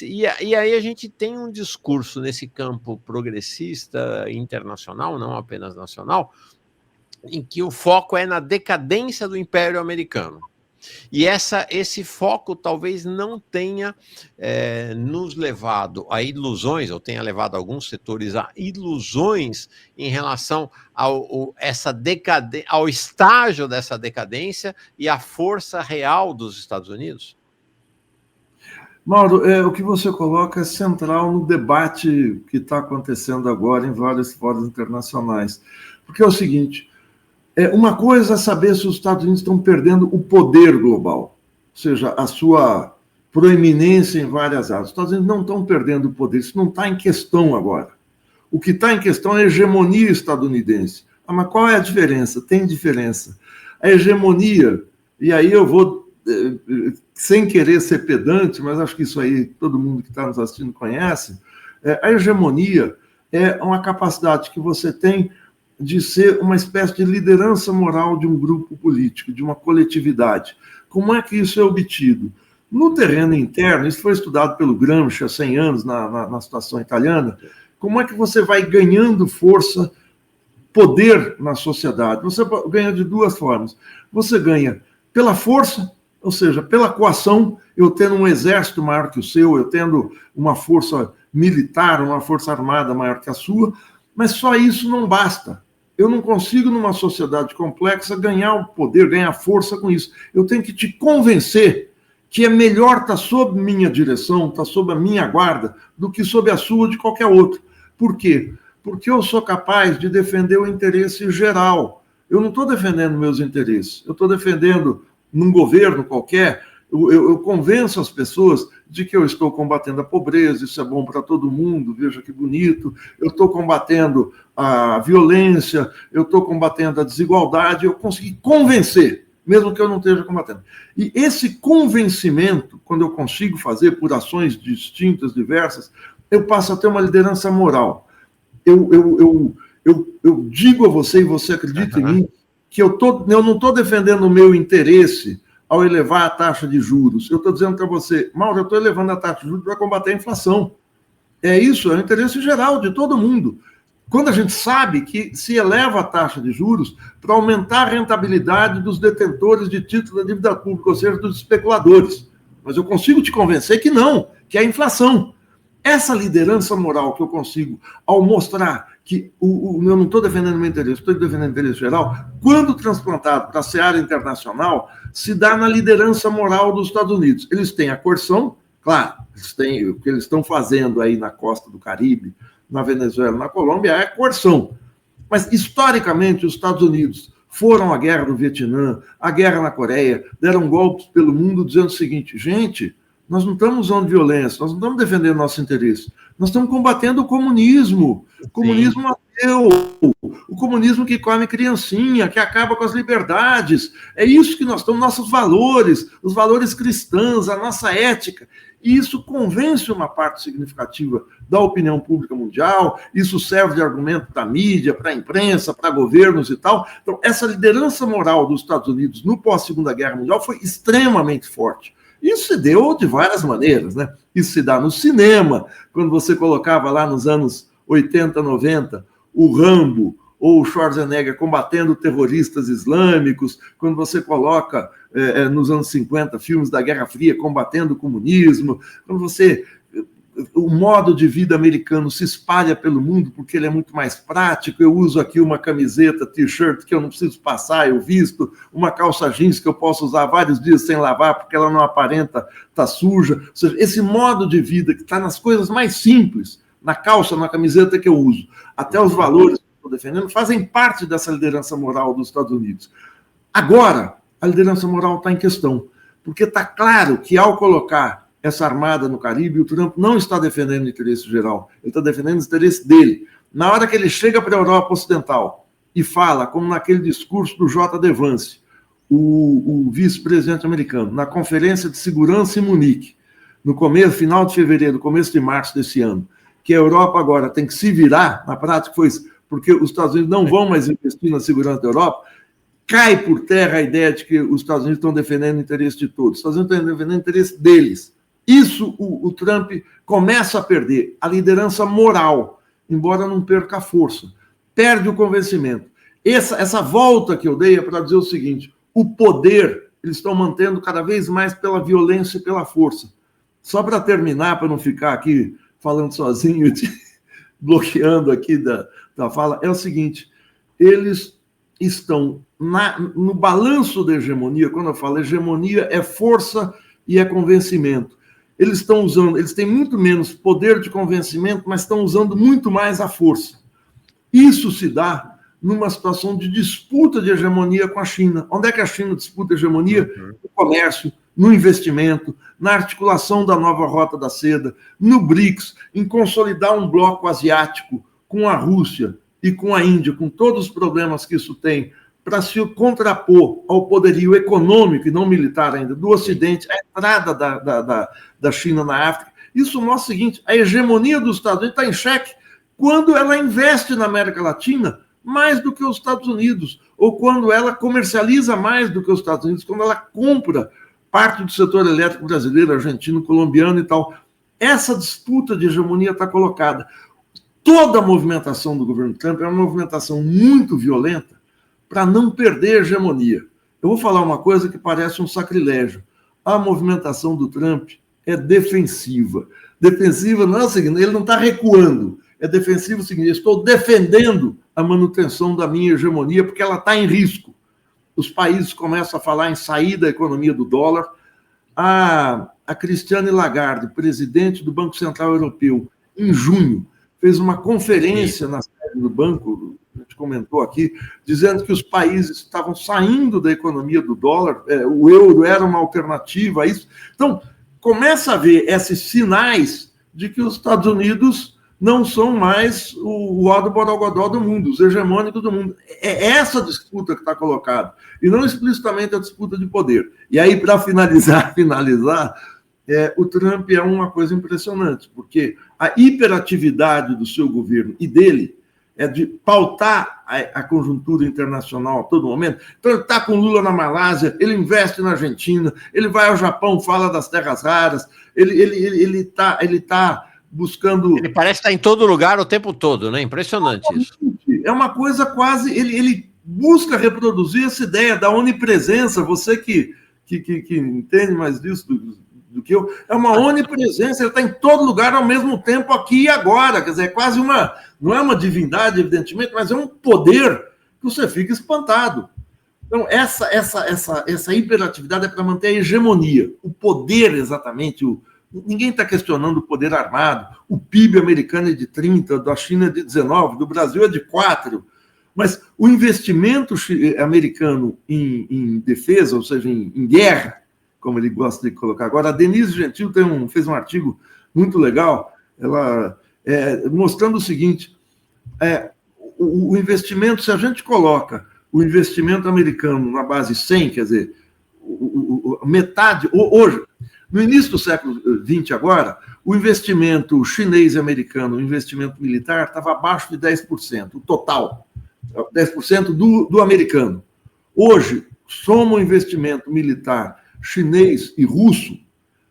E aí a gente tem um discurso nesse campo progressista internacional, não apenas nacional, em que o foco é na decadência do Império Americano. E esse foco talvez não tenha nos levado a ilusões, ou tenha levado alguns setores a ilusões em relação ao estágio dessa decadência e à força real dos Estados Unidos? Mauro, o que você coloca é central no debate que está acontecendo agora em vários fóruns internacionais. Porque é o seguinte, uma coisa é saber se os Estados Unidos estão perdendo o poder global, ou seja, a sua proeminência em várias áreas. Os Estados Unidos não estão perdendo o poder, isso não está em questão agora. O que está em questão é a hegemonia estadunidense. Ah, mas qual é a diferença? Tem diferença. A hegemonia, e aí eu vou, sem querer ser pedante, mas acho que isso aí todo mundo que está nos assistindo conhece, a hegemonia é uma capacidade que você tem de ser uma espécie de liderança moral de um grupo político, de uma coletividade. Como é que isso é obtido? No terreno interno, isso foi estudado pelo Gramsci há 100 anos na situação italiana, como é que você vai ganhando força, poder na sociedade? Você ganha de duas formas. Você ganha pela força, ou seja, pela coação, eu tendo um exército maior que o seu, eu tendo uma força militar, uma força armada maior que a sua, mas só isso não basta. Eu não consigo, numa sociedade complexa, ganhar o poder, ganhar força com isso. Eu tenho que te convencer que é melhor estar sob minha direção, estar sob a minha guarda, do que sob a sua ou de qualquer outro. Por quê? Porque eu sou capaz de defender o interesse geral. Eu não estou defendendo meus interesses, eu estou defendendo, num governo qualquer, eu convenço as pessoas de que eu estou combatendo a pobreza, isso é bom para todo mundo, veja que bonito, eu estou combatendo a violência, eu estou combatendo a desigualdade, eu consegui convencer, mesmo que eu não esteja combatendo. E esse convencimento, quando eu consigo fazer por ações distintas, diversas, eu passo a ter uma liderança moral. Eu digo a você, e você acredita em mim, que eu não estou defendendo o meu interesse ao elevar a taxa de juros. Eu estou dizendo para você, Mauro, eu estou elevando a taxa de juros para combater a inflação. É isso, é o interesse geral de todo mundo. Quando a gente sabe que se eleva a taxa de juros para aumentar a rentabilidade dos detentores de títulos da dívida pública, ou seja, dos especuladores. Mas eu consigo te convencer que não, que é a inflação. Essa liderança moral que eu consigo, ao mostrar que eu não estou defendendo o meu interesse, estou defendendo o interesse geral, quando transplantado para a seara internacional, se dá na liderança moral dos Estados Unidos. Eles têm a coerção, claro, eles têm, o que eles estão fazendo aí na costa do Caribe, na Venezuela, na Colômbia, é a coerção. Mas, historicamente, os Estados Unidos foram à guerra do Vietnã, à guerra na Coreia, deram golpes pelo mundo dizendo o seguinte, gente, nós não estamos usando violência, nós não estamos defendendo nosso interesse, nós estamos combatendo o comunismo ateu, o comunismo que come criancinha, que acaba com as liberdades. É isso que nós estamos, nossos valores, os valores cristãos, a nossa ética. E isso convence uma parte significativa da opinião pública mundial, isso serve de argumento para a mídia, para a imprensa, para governos e tal. Então, essa liderança moral dos Estados Unidos no pós-Segunda Guerra Mundial foi extremamente forte. Isso se deu de várias maneiras, né? Isso se dá no cinema, quando você colocava lá nos anos 80, 90, o Rambo ou o Schwarzenegger combatendo terroristas islâmicos, quando você coloca nos anos 50 filmes da Guerra Fria combatendo o comunismo, quando você... O modo de vida americano se espalha pelo mundo porque ele é muito mais prático. Eu uso aqui uma camiseta, t-shirt, que eu não preciso passar, eu visto, uma calça jeans que eu posso usar vários dias sem lavar porque ela não aparenta estar suja. Ou seja, esse modo de vida que está nas coisas mais simples, na calça, na camiseta que eu uso, até os valores que eu estou defendendo, fazem parte dessa liderança moral dos Estados Unidos. Agora, a liderança moral está em questão, porque está claro que ao colocar essa armada no Caribe, o Trump não está defendendo o interesse geral, ele está defendendo o interesse dele. Na hora que ele chega para a Europa Ocidental e fala, como naquele discurso do J.D. Vance, o vice-presidente americano, na Conferência de Segurança em Munique, no final de fevereiro, começo de março desse ano, que a Europa agora tem que se virar, na prática foi isso, porque os Estados Unidos não vão mais investir na segurança da Europa, cai por terra a ideia de que os Estados Unidos estão defendendo o interesse de todos. Os Estados Unidos estão defendendo o interesse deles. Isso o Trump começa a perder, a liderança moral, embora não perca a força. Perde o convencimento. Essa volta que eu dei é para dizer o seguinte, o poder eles estão mantendo cada vez mais pela violência e pela força. Só para terminar, para não ficar aqui falando sozinho, bloqueando aqui da fala, é o seguinte, eles estão no balanço da hegemonia, quando eu falo hegemonia é força e é convencimento. eles têm muito menos poder de convencimento, mas estão usando muito mais a força. Isso se dá numa situação de disputa de hegemonia com a China. Onde é que a China disputa hegemonia? No comércio, no investimento, na articulação da nova Rota da Seda, no BRICS, em consolidar um bloco asiático com a Rússia e com a Índia, com todos os problemas que isso tem, para se contrapor ao poderio econômico e não militar ainda do Ocidente, a entrada da China na África. Isso mostra o seguinte: a hegemonia dos Estados Unidos está em xeque quando ela investe na América Latina mais do que os Estados Unidos, ou quando ela comercializa mais do que os Estados Unidos, quando ela compra parte do setor elétrico brasileiro, argentino, colombiano e tal. Essa disputa de hegemonia está colocada. Toda a movimentação do governo Trump é uma movimentação muito violenta para não perder a hegemonia. Eu vou falar uma coisa que parece um sacrilégio. A movimentação do Trump é defensiva. Defensiva não é o seguinte, ele não está recuando. É defensivo o seguinte: estou defendendo a manutenção da minha hegemonia porque ela está em risco. Os países começam a falar em sair da economia do dólar. A Christine Lagarde, presidente do Banco Central Europeu, em junho, fez uma conferência na sede do banco, a gente comentou aqui, dizendo que os países estavam saindo da economia do dólar, o euro era uma alternativa a isso. Então, começa a ver esses sinais de que os Estados Unidos não são mais o ó do borogodó do mundo, os hegemônicos do mundo. É essa disputa que está colocada, e não explicitamente a disputa de poder. E aí, para finalizar, o Trump é uma coisa impressionante, porque a hiperatividade do seu governo e dele é de pautar a conjuntura internacional a todo momento. Então, ele está com Lula na Malásia, ele investe na Argentina, ele vai ao Japão, fala das terras raras, ele está buscando... Ele parece estar em todo lugar o tempo todo, né? Impressionante isso. É uma coisa quase... Ele busca reproduzir essa ideia da onipresença. Você que entende mais disso do que eu... É uma onipresença, ele está em todo lugar ao mesmo tempo, aqui e agora. Quer dizer, é quase uma... Não é uma divindade, evidentemente, mas é um poder que você fica espantado. Então, essa hiperatividade é para manter a hegemonia. O poder, exatamente... Ninguém está questionando o poder armado. O PIB americano é de 30, da China é de 19, do Brasil é de 4. Mas o investimento americano em defesa, ou seja, em guerra, como ele gosta de colocar agora, a Denise Gentil fez um artigo muito legal, mostrando o seguinte: o investimento, se a gente coloca o investimento americano na base 100, quer dizer, metade, hoje... No início do século XX, agora, o investimento chinês e americano, o investimento militar, estava abaixo de 10%, o total, 10% do americano. Hoje, soma o investimento militar chinês e russo,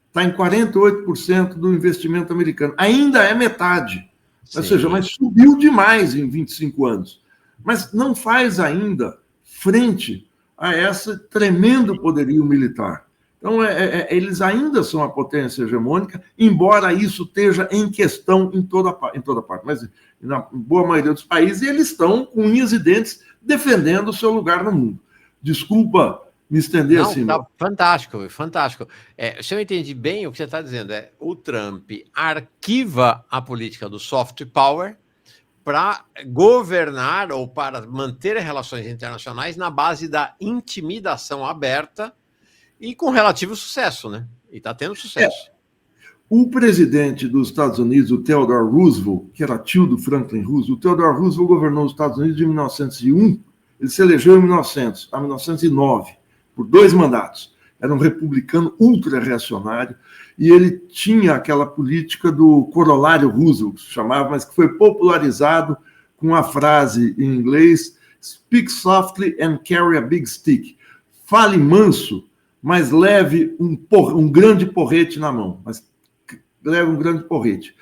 está em 48% do investimento americano. Ainda é metade, ou seja, mas subiu demais em 25 anos. Mas não faz ainda frente a esse tremendo poderio militar. Então, eles ainda são a potência hegemônica, embora isso esteja em questão em toda parte. Mas, na boa maioria dos países, eles estão com unhas e dentes defendendo o seu lugar no mundo. Desculpa me estender assim. Tá fantástico, fantástico. Se eu entendi bem, o que você está dizendo o Trump arquiva a política do soft power para governar ou para manter relações internacionais na base da intimidação aberta, e com relativo sucesso, né? E está tendo sucesso. O presidente dos Estados Unidos, o Theodore Roosevelt, que era tio do Franklin Roosevelt, o Theodore Roosevelt governou os Estados Unidos de 1901, ele se elegeu em 1900 a 1909, por 2 mandatos. Era um republicano ultra-reacionário, e ele tinha aquela política do corolário Roosevelt, que se chamava, mas que foi popularizado com a frase em inglês: "Speak softly and carry a big stick." Fale manso, mas leve um grande porrete na mão. Mas leve um grande porrete.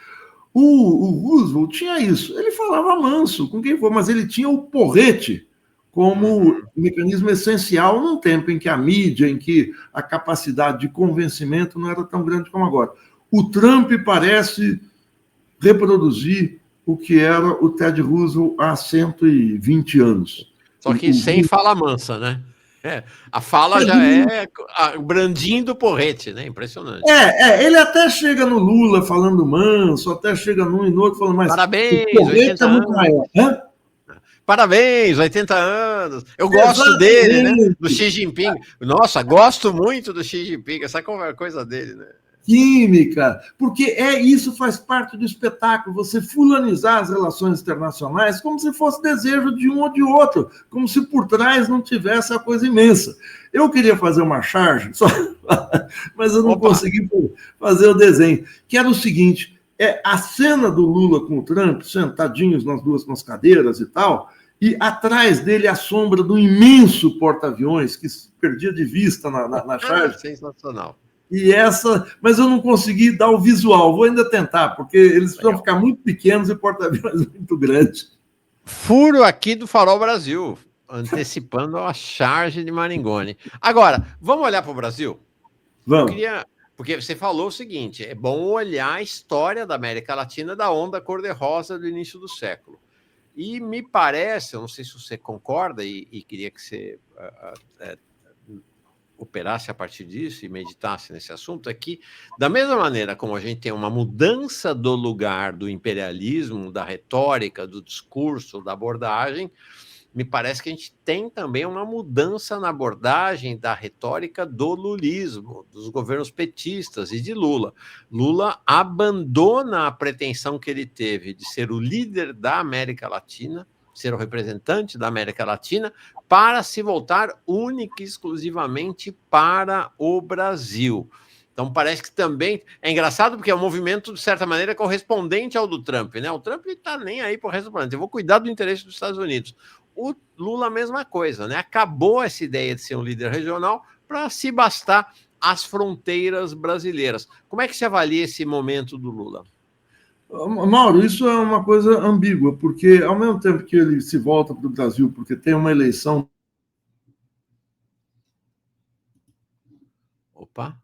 O Roosevelt tinha isso. Ele falava manso com quem for, mas ele tinha o porrete como mecanismo essencial num tempo em que a mídia, em que a capacidade de convencimento não era tão grande como agora. O Trump parece reproduzir o que era o Ted Roosevelt há 120 anos. Só que sem fala mansa, né? A fala já é o brandindo do porrete, né? Impressionante. Ele até chega no Lula falando manso, até chega num e no outro falando, mas o Parabéns, porrete 80 é muito anos. maior. Hã? Parabéns, 80 anos. Eu gosto dele, né? Exatamente. Do Xi Jinping. Nossa, gosto muito do Xi Jinping. Essa coisa dele, né? Química, porque isso faz parte do espetáculo, você fulanizar as relações internacionais como se fosse desejo de um ou de outro, como se por trás não tivesse a coisa imensa. Eu queria fazer uma charge, mas eu não consegui fazer o desenho, que era o seguinte, a cena do Lula com o Trump, sentadinhos nas cadeiras e tal, e atrás dele a sombra do imenso porta-aviões, que se perdia de vista na charge. Sensacional. Mas eu não consegui dar o visual, vou ainda tentar, porque eles precisam ficar muito pequenos e porta-aviões muito grandes. Furo aqui do Farol Brasil, antecipando a charge de Maringoni. Agora, vamos olhar para o Brasil? Vamos. Porque você falou o seguinte, é bom olhar a história da América Latina da onda cor-de-rosa do início do século. E me parece, eu não sei se você concorda, e queria que você operasse a partir disso e meditasse nesse assunto, é que, da mesma maneira como a gente tem uma mudança do lugar do imperialismo, da retórica, do discurso, da abordagem, me parece que a gente tem também uma mudança na abordagem da retórica do lulismo, dos governos petistas e de Lula. Lula abandona a pretensão que ele teve de ser o líder da América Latina, ser o representante da América Latina, para se voltar única e exclusivamente para o Brasil. Então, parece que também... É engraçado porque é um movimento, de certa maneira, correspondente ao do Trump, né? O Trump não está nem aí para o resto do planeta. Eu vou cuidar do interesse dos Estados Unidos. O Lula, a mesma coisa, né? Acabou essa ideia de ser um líder regional para se bastar as fronteiras brasileiras. Como é que se avalia esse momento do Lula? Mauro, isso é uma coisa ambígua, porque ao mesmo tempo que ele se volta para o Brasil porque tem uma eleição... Opa!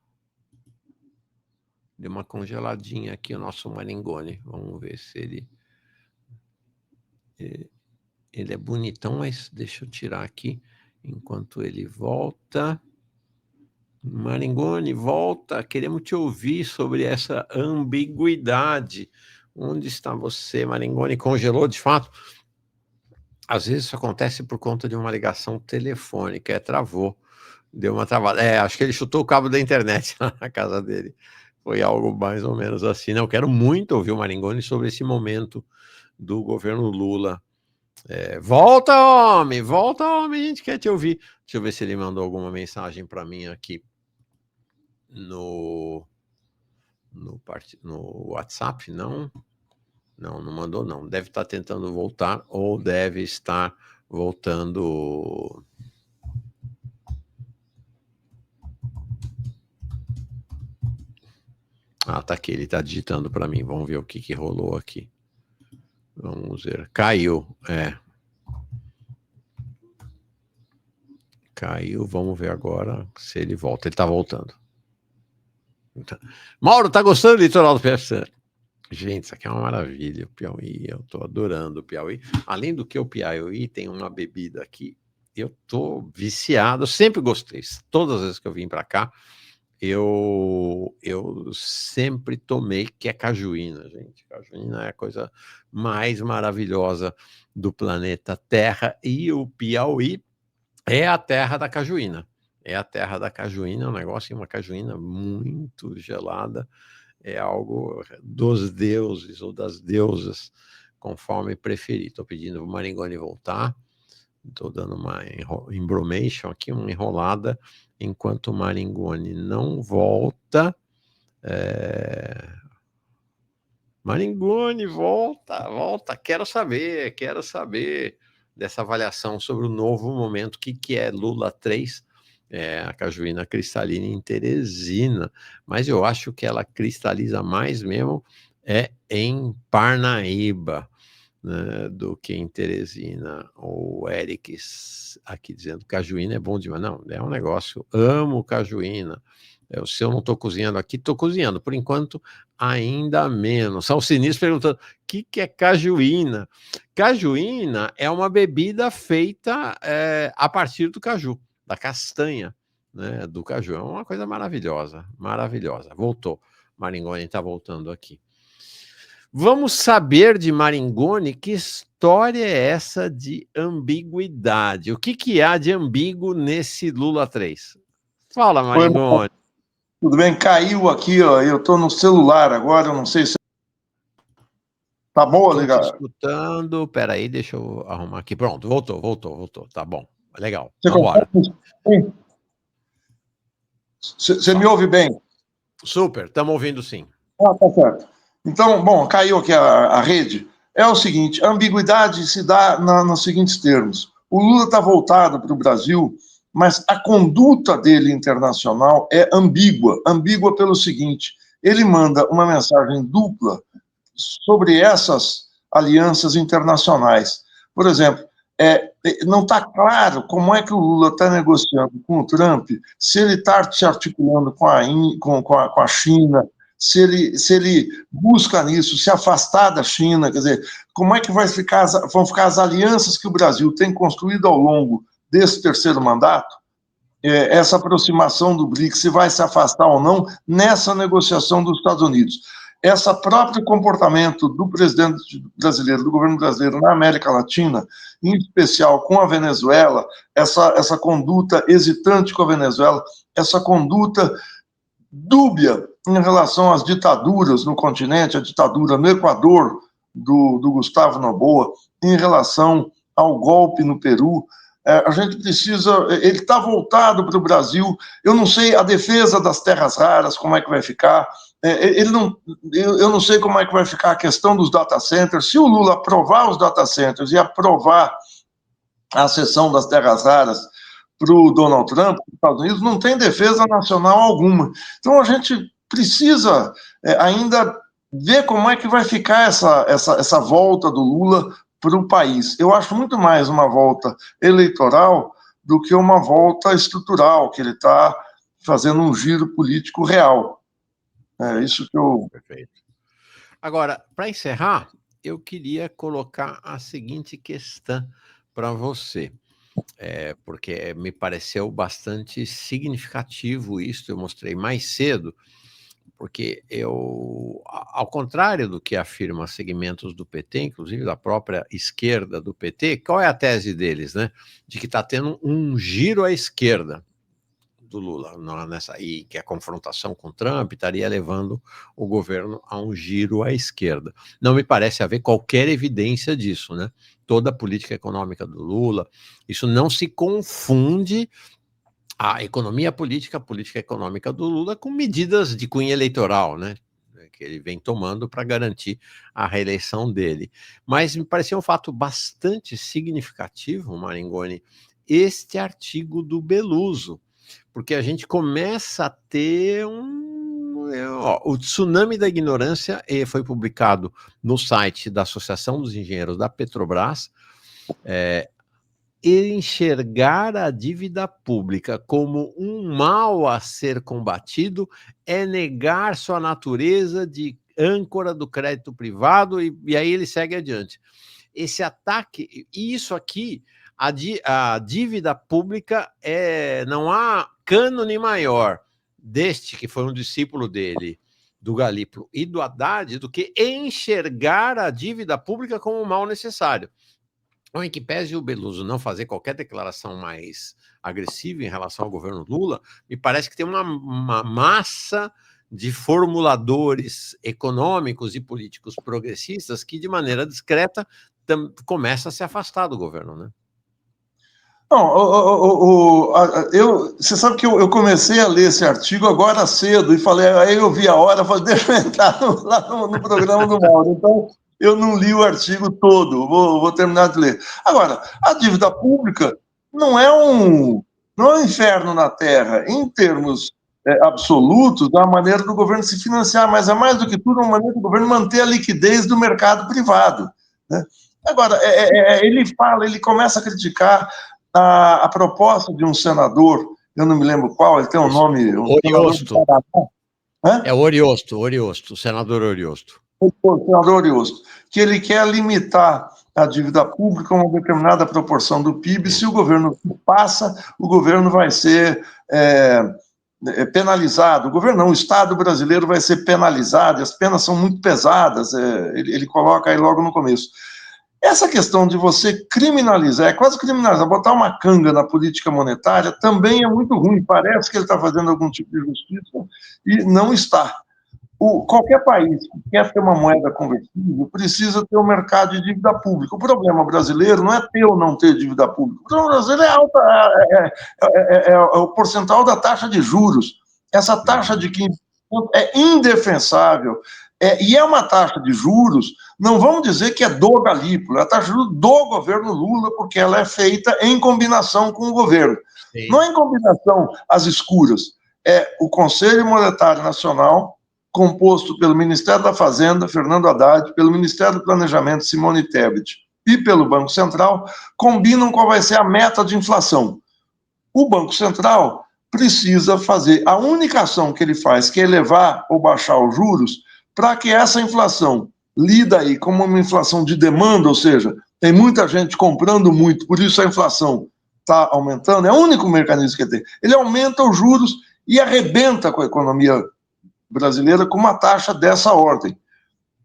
Deu uma congeladinha aqui o nosso Maringoni. Vamos ver se ele... Ele é bonitão, mas deixa eu tirar aqui enquanto ele volta. Maringoni, volta. Queremos te ouvir sobre essa ambiguidade. Onde está você, Maringoni? Congelou de fato? Às vezes isso acontece por conta de uma ligação telefônica. Travou. Deu uma travada. Acho que ele chutou o cabo da internet na casa dele. Foi algo mais ou menos assim. Eu quero muito ouvir o Maringoni sobre esse momento do governo Lula. Volta, homem, a gente quer te ouvir. Deixa eu ver se ele mandou alguma mensagem para mim aqui no WhatsApp. Não mandou, não. Deve estar tentando voltar ou deve estar voltando. Tá aqui, ele está digitando para mim. Vamos ver o que rolou aqui. Vamos ver. Caiu. Caiu. Vamos ver agora se ele volta. Ele está voltando. Mauro, tá gostando do litoral do Piauí? Gente, isso aqui é uma maravilha. O Piauí, eu tô adorando o Piauí. Além do que o Piauí tem uma bebida aqui, eu tô viciado. Eu sempre gostei. Todas as vezes que eu vim para cá, eu sempre tomei, que é cajuína, gente. Cajuína é a coisa mais maravilhosa do planeta Terra, e o Piauí é a terra da cajuína. É a terra da cajuína, é um negócio, uma cajuína muito gelada, é algo dos deuses ou das deusas, conforme preferir. Estou pedindo para o Maringoni voltar, estou dando uma embromation aqui, uma enrolada, enquanto o Maringoni não volta. Maringoni, volta, quero saber dessa avaliação sobre o novo momento, o que é Lula 3, a cajuína cristalina em Teresina, mas eu acho que ela cristaliza mais mesmo em Parnaíba, né, do que em Teresina. O Eric aqui dizendo cajuína é bom demais. Não, é um negócio, amo cajuína. Se eu não estou cozinhando aqui, estou cozinhando. Por enquanto, ainda menos. Salsinis perguntando, o que é cajuína? Cajuína é uma bebida feita a partir do caju, da castanha, né, do caju. É uma coisa maravilhosa, maravilhosa. Voltou. Maringoni está voltando aqui. Vamos saber de Maringoni que história é essa de ambiguidade. O que há de ambíguo nesse Lula 3? Fala, Maringoni. Tudo bem? Caiu aqui, ó. Eu estou no celular agora, eu não sei se... Tá bom, Estou legal? te escutando. Peraí, deixa eu arrumar aqui. Pronto, voltou. Tá bom. Legal. Você Vamos embora. Você me ouve bem? Super, estamos ouvindo sim. Ah, tá certo. Então, bom, caiu aqui a rede. É o seguinte, a ambiguidade se dá nos seguintes termos. O Lula está voltado para o Brasil, mas a conduta dele internacional é ambígua. Ambígua pelo seguinte, ele manda uma mensagem dupla sobre essas alianças internacionais. Por exemplo, não está claro como é que o Lula está negociando com o Trump, se ele está se articulando com a China, se ele busca nisso, se afastar da China, quer dizer, como é que vão ficar as alianças que o Brasil tem construído ao longo desse terceiro mandato, essa aproximação do BRICS, se vai se afastar ou não nessa negociação dos Estados Unidos. Esse próprio comportamento do presidente brasileiro, do governo brasileiro na América Latina, em especial com a Venezuela, essa conduta hesitante com a Venezuela, essa conduta dúbia em relação às ditaduras no continente, a ditadura no Equador do Gustavo Noboa, em relação ao golpe no Peru. A gente precisa... Ele está voltado para o Brasil. Eu não sei a defesa das terras raras, como é que vai ficar. Eu não sei como é que vai ficar a questão dos data centers. Se o Lula aprovar os data centers e aprovar a cessão das terras raras para o Donald Trump, para os Estados Unidos, não tem defesa nacional alguma. Então a gente precisa ainda ver como é que vai ficar essa volta do Lula para o país. Eu acho muito mais uma volta eleitoral do que uma volta estrutural, que ele está fazendo um giro político real. É isso que eu... Perfeito. Agora, para encerrar, eu queria colocar a seguinte questão para você, porque me pareceu bastante significativo isso, eu mostrei mais cedo, porque ao contrário do que afirma segmentos do PT, inclusive da própria esquerda do PT, qual é a tese deles, né? De que está tendo um giro à esquerda do Lula, e que a confrontação com Trump estaria levando o governo a um giro à esquerda. Não me parece haver qualquer evidência disso, né? Toda a política econômica do Lula, isso não se confunde a economia política, a política econômica do Lula com medidas de cunho eleitoral, né? Que ele vem tomando para garantir a reeleição dele. Mas me pareceu um fato bastante significativo, Maringoni, este artigo do Beluso, porque a gente começa a ter o Tsunami da Ignorância foi publicado no site da Associação dos Engenheiros da Petrobras. Enxergar a dívida pública como um mal a ser combatido é negar sua natureza de âncora do crédito privado, e aí ele segue adiante. Esse ataque, isso aqui, a dívida pública, não há cânone maior deste, que foi um discípulo dele, do Galípolo e do Haddad, do que enxergar a dívida pública como um mal necessário. Em que pese o Beluso não fazer qualquer declaração mais agressiva em relação ao governo Lula, me parece que tem uma massa de formuladores econômicos e políticos progressistas que, de maneira discreta, começa a se afastar do governo, né? Não, você sabe que eu comecei a ler esse artigo agora cedo e falei, aí eu vi a hora, falei, deixa eu entrar lá no programa do Mauro. Então, eu não li o artigo todo, vou terminar de ler. Agora, a dívida pública não é um inferno na Terra, em termos absolutos, da maneira do governo se financiar, mas é mais do que tudo uma maneira do governo manter a liquidez do mercado privado, né? Agora, ele começa a criticar a proposta de um senador, eu não me lembro qual, ele tem um nome... Oriosto. É o senador Oriosto. O senador Oriosto, que ele quer limitar a dívida pública uma determinada proporção do PIB. Se o governo passa, o governo vai ser penalizado. O governo não, o Estado brasileiro vai ser penalizado, e as penas são muito pesadas, ele coloca aí logo no começo. Essa questão de você criminalizar, é quase criminalizar, botar uma canga na política monetária também é muito ruim. Parece que ele está fazendo algum tipo de justiça e não está. Qualquer país que quer ter uma moeda conversível precisa ter um mercado de dívida pública. O problema brasileiro não é ter ou não ter dívida pública. O problema brasileiro é alta, é o percentual da taxa de juros. Essa taxa de 15% é indefensável. E é uma taxa de juros, não vamos dizer que é do Galípolo, é a taxa de juros do governo Lula, porque ela é feita em combinação com o governo. Sim. Não é em combinação às escuras. É o Conselho Monetário Nacional, composto pelo Ministério da Fazenda, Fernando Haddad, pelo Ministério do Planejamento, Simone Tebet, e pelo Banco Central, combinam qual vai ser a meta de inflação. O Banco Central precisa fazer a única ação que ele faz, que é elevar ou baixar os juros, para que essa inflação lida aí como uma inflação de demanda, ou seja, tem muita gente comprando muito, por isso a inflação está aumentando, é o único mecanismo que ele tem. Ele aumenta os juros e arrebenta com a economia brasileira com uma taxa dessa ordem.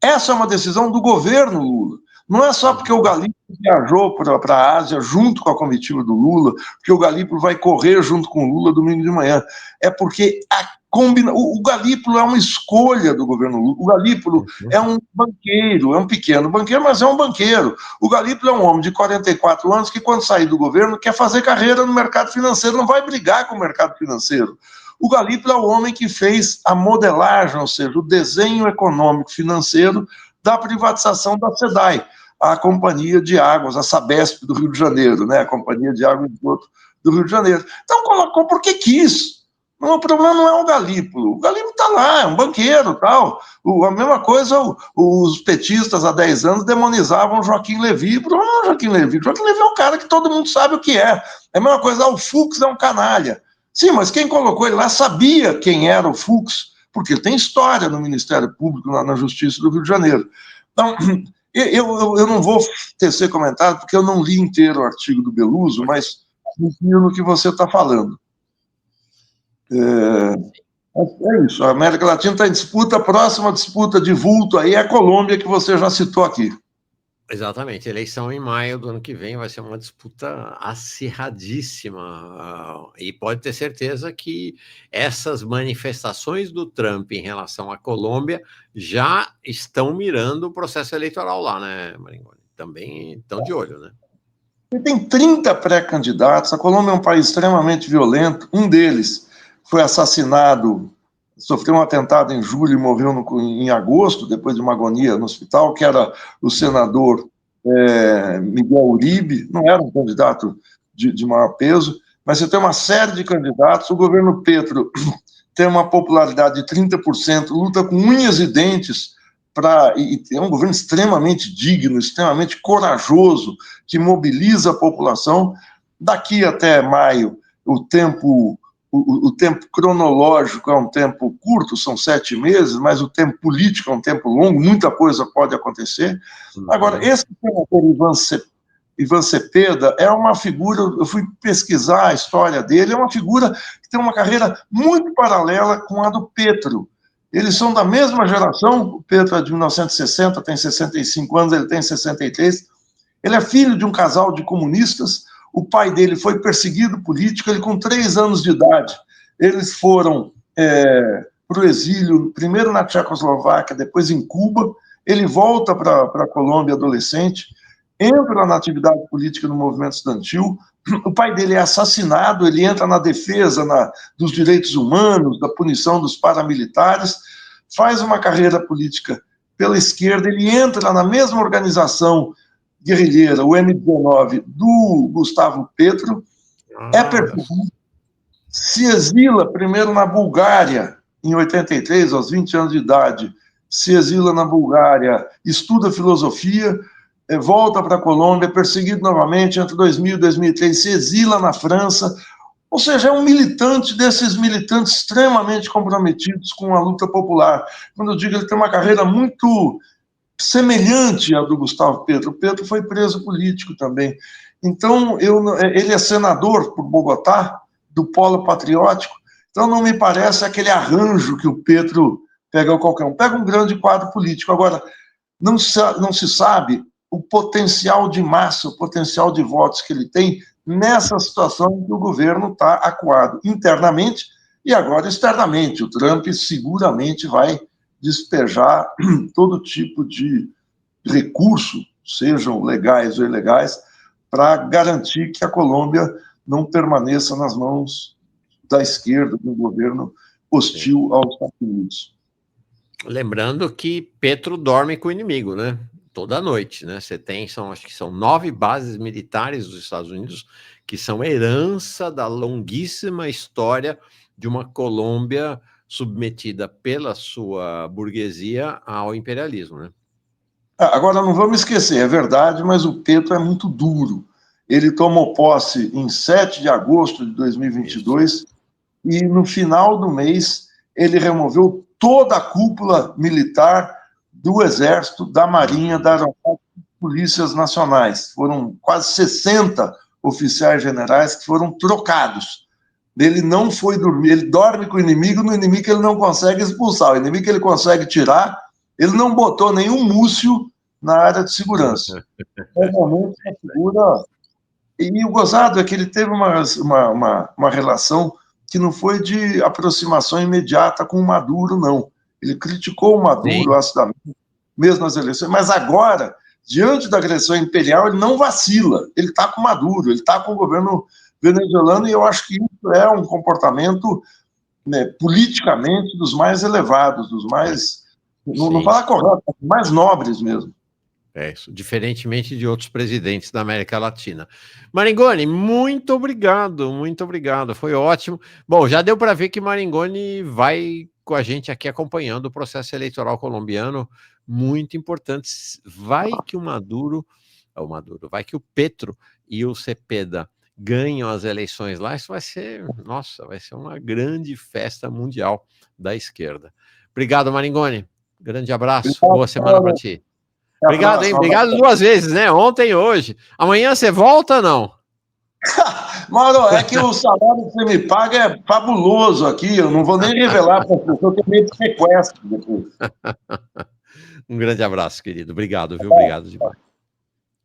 Essa é uma decisão do governo Lula. Não é só porque o Galípolo viajou para a Ásia junto com a comitiva do Lula, porque o Galípolo vai correr junto com o Lula domingo de manhã. É porque o Galípolo é uma escolha do governo Lula. O Galípolo é um banqueiro, é um pequeno banqueiro, mas é um banqueiro. O Galípolo é um homem de 44 anos que, quando sair do governo, quer fazer carreira no mercado financeiro, não vai brigar com o mercado financeiro. O Galípolo é o homem que fez a modelagem, ou seja, o desenho econômico financeiro da privatização da SEDAI, a Companhia de Águas, a Sabesp do Rio de Janeiro, né? A Companhia de Água e Esgoto do Rio de Janeiro. Então colocou porque quis. O problema não é o Galípolo. O Galípolo está lá, é um banqueiro e tal. A mesma coisa, os petistas há 10 anos demonizavam Joaquim Levy. O problema não é o Joaquim Levy. Joaquim Levy é um cara que todo mundo sabe o que é. É a mesma coisa, o Fux é um canalha. Sim, mas quem colocou ele lá sabia quem era o Fux, porque ele tem história no Ministério Público, na Justiça do Rio de Janeiro. Então, eu não vou tecer comentário, porque eu não li inteiro o artigo do Beluso, mas confio no que você está falando. É isso, a América Latina está em disputa, a próxima disputa de vulto aí é a Colômbia, que você já citou aqui. Exatamente, eleição em maio do ano que vem vai ser uma disputa acirradíssima, e pode ter certeza que essas manifestações do Trump em relação à Colômbia já estão mirando o processo eleitoral lá, né, Maringoni? Também estão de olho, né? Tem 30 pré-candidatos, a Colômbia é um país extremamente violento, um deles foi assassinado, sofreu um atentado em julho e morreu em agosto, depois de uma agonia no hospital, que era o senador Miguel Uribe, não era um candidato de maior peso, mas você tem uma série de candidatos, o governo Petro tem uma popularidade de 30%, luta com unhas e dentes, e é um governo extremamente digno, extremamente corajoso, que mobiliza a população. Daqui até maio, o tempo cronológico é um tempo curto, são 7 meses, mas o tempo político é um tempo longo, muita coisa pode acontecer. Agora, esse senador Ivan Cepeda é uma figura, eu fui pesquisar a história dele, é uma figura que tem uma carreira muito paralela com a do Petro. Eles são da mesma geração, o Petro é de 1960, tem 65 anos, ele tem 63. Ele é filho de um casal de comunistas, o pai dele foi perseguido político, ele com 3 anos de idade. Eles foram para o exílio, primeiro na Tchecoslováquia, depois em Cuba. Ele volta para a Colômbia adolescente, entra na atividade política no movimento estudantil. O pai dele é assassinado, ele entra na defesa dos direitos humanos, da punição dos paramilitares, faz uma carreira política pela esquerda, ele entra na mesma organização guerrilheira, o M19, do Gustavo Petro, é perseguido, se exila primeiro na Bulgária, em 83, aos 20 anos de idade, se exila na Bulgária, estuda filosofia, volta para a Colômbia, perseguido novamente entre 2000 e 2003, se exila na França, ou seja, é um militante desses militantes extremamente comprometidos com a luta popular. Quando eu digo ele tem uma carreira muito semelhante à do Gustavo Petro. O Petro foi preso político também. Então, ele é senador por Bogotá, do Polo Patriótico, então não me parece aquele arranjo que o Petro pega qualquer um. Pega um grande quadro político. Agora, não se sabe o potencial de massa, o potencial de votos que ele tem nessa situação em que o governo está acuado internamente e agora externamente. O Trump seguramente vai despejar todo tipo de recurso, sejam legais ou ilegais, para garantir que a Colômbia não permaneça nas mãos da esquerda, do governo hostil aos Estados Unidos. Lembrando que Petro dorme com o inimigo, né? Toda noite, né? Você tem, acho que são 9 bases militares dos Estados Unidos que são herança da longuíssima história de uma Colômbia submetida pela sua burguesia ao imperialismo, né? Agora, não vamos esquecer, é verdade, mas o Petro é muito duro. Ele tomou posse em 7 de agosto de 2022 Isso. E no final do mês ele removeu toda a cúpula militar do Exército, da Marinha, da Aeronáutica e Polícias Nacionais. Foram quase 60 oficiais generais que foram trocados. Ele não foi dormir, ele dorme com o inimigo, no inimigo que ele não consegue expulsar, o inimigo que ele consegue tirar, ele não botou nenhum múcio na área de segurança. Realmente uma figura... E o gozado é que ele teve uma relação que não foi de aproximação imediata com o Maduro, não. Ele criticou o Maduro acidamente, mesmo nas eleições, mas agora, diante da agressão imperial, ele não vacila. Ele está com o Maduro, ele está com o governo venezuelano, e eu acho que isso é um comportamento, né, politicamente dos mais elevados, dos mais, não falar correto, mais nobres mesmo. É isso, diferentemente de outros presidentes da América Latina. Maringoni, muito obrigado, foi ótimo. Bom, já deu para ver que Maringoni vai com a gente aqui acompanhando o processo eleitoral colombiano, muito importante. Vai que vai que o Petro e o Cepeda ganham as eleições lá, isso vai ser, vai ser uma grande festa mundial da esquerda. Obrigado, Maringoni. Grande abraço, boa semana para ti. Obrigado, hein? Obrigado 2 vezes, né? Ontem e hoje. Amanhã você volta ou não? Mauro, é que o salário que você me paga é fabuloso aqui. Eu não vou nem revelar para as pessoas, eu tenho medo de sequestro depois. Um grande abraço, querido. Obrigado, viu? Obrigado demais.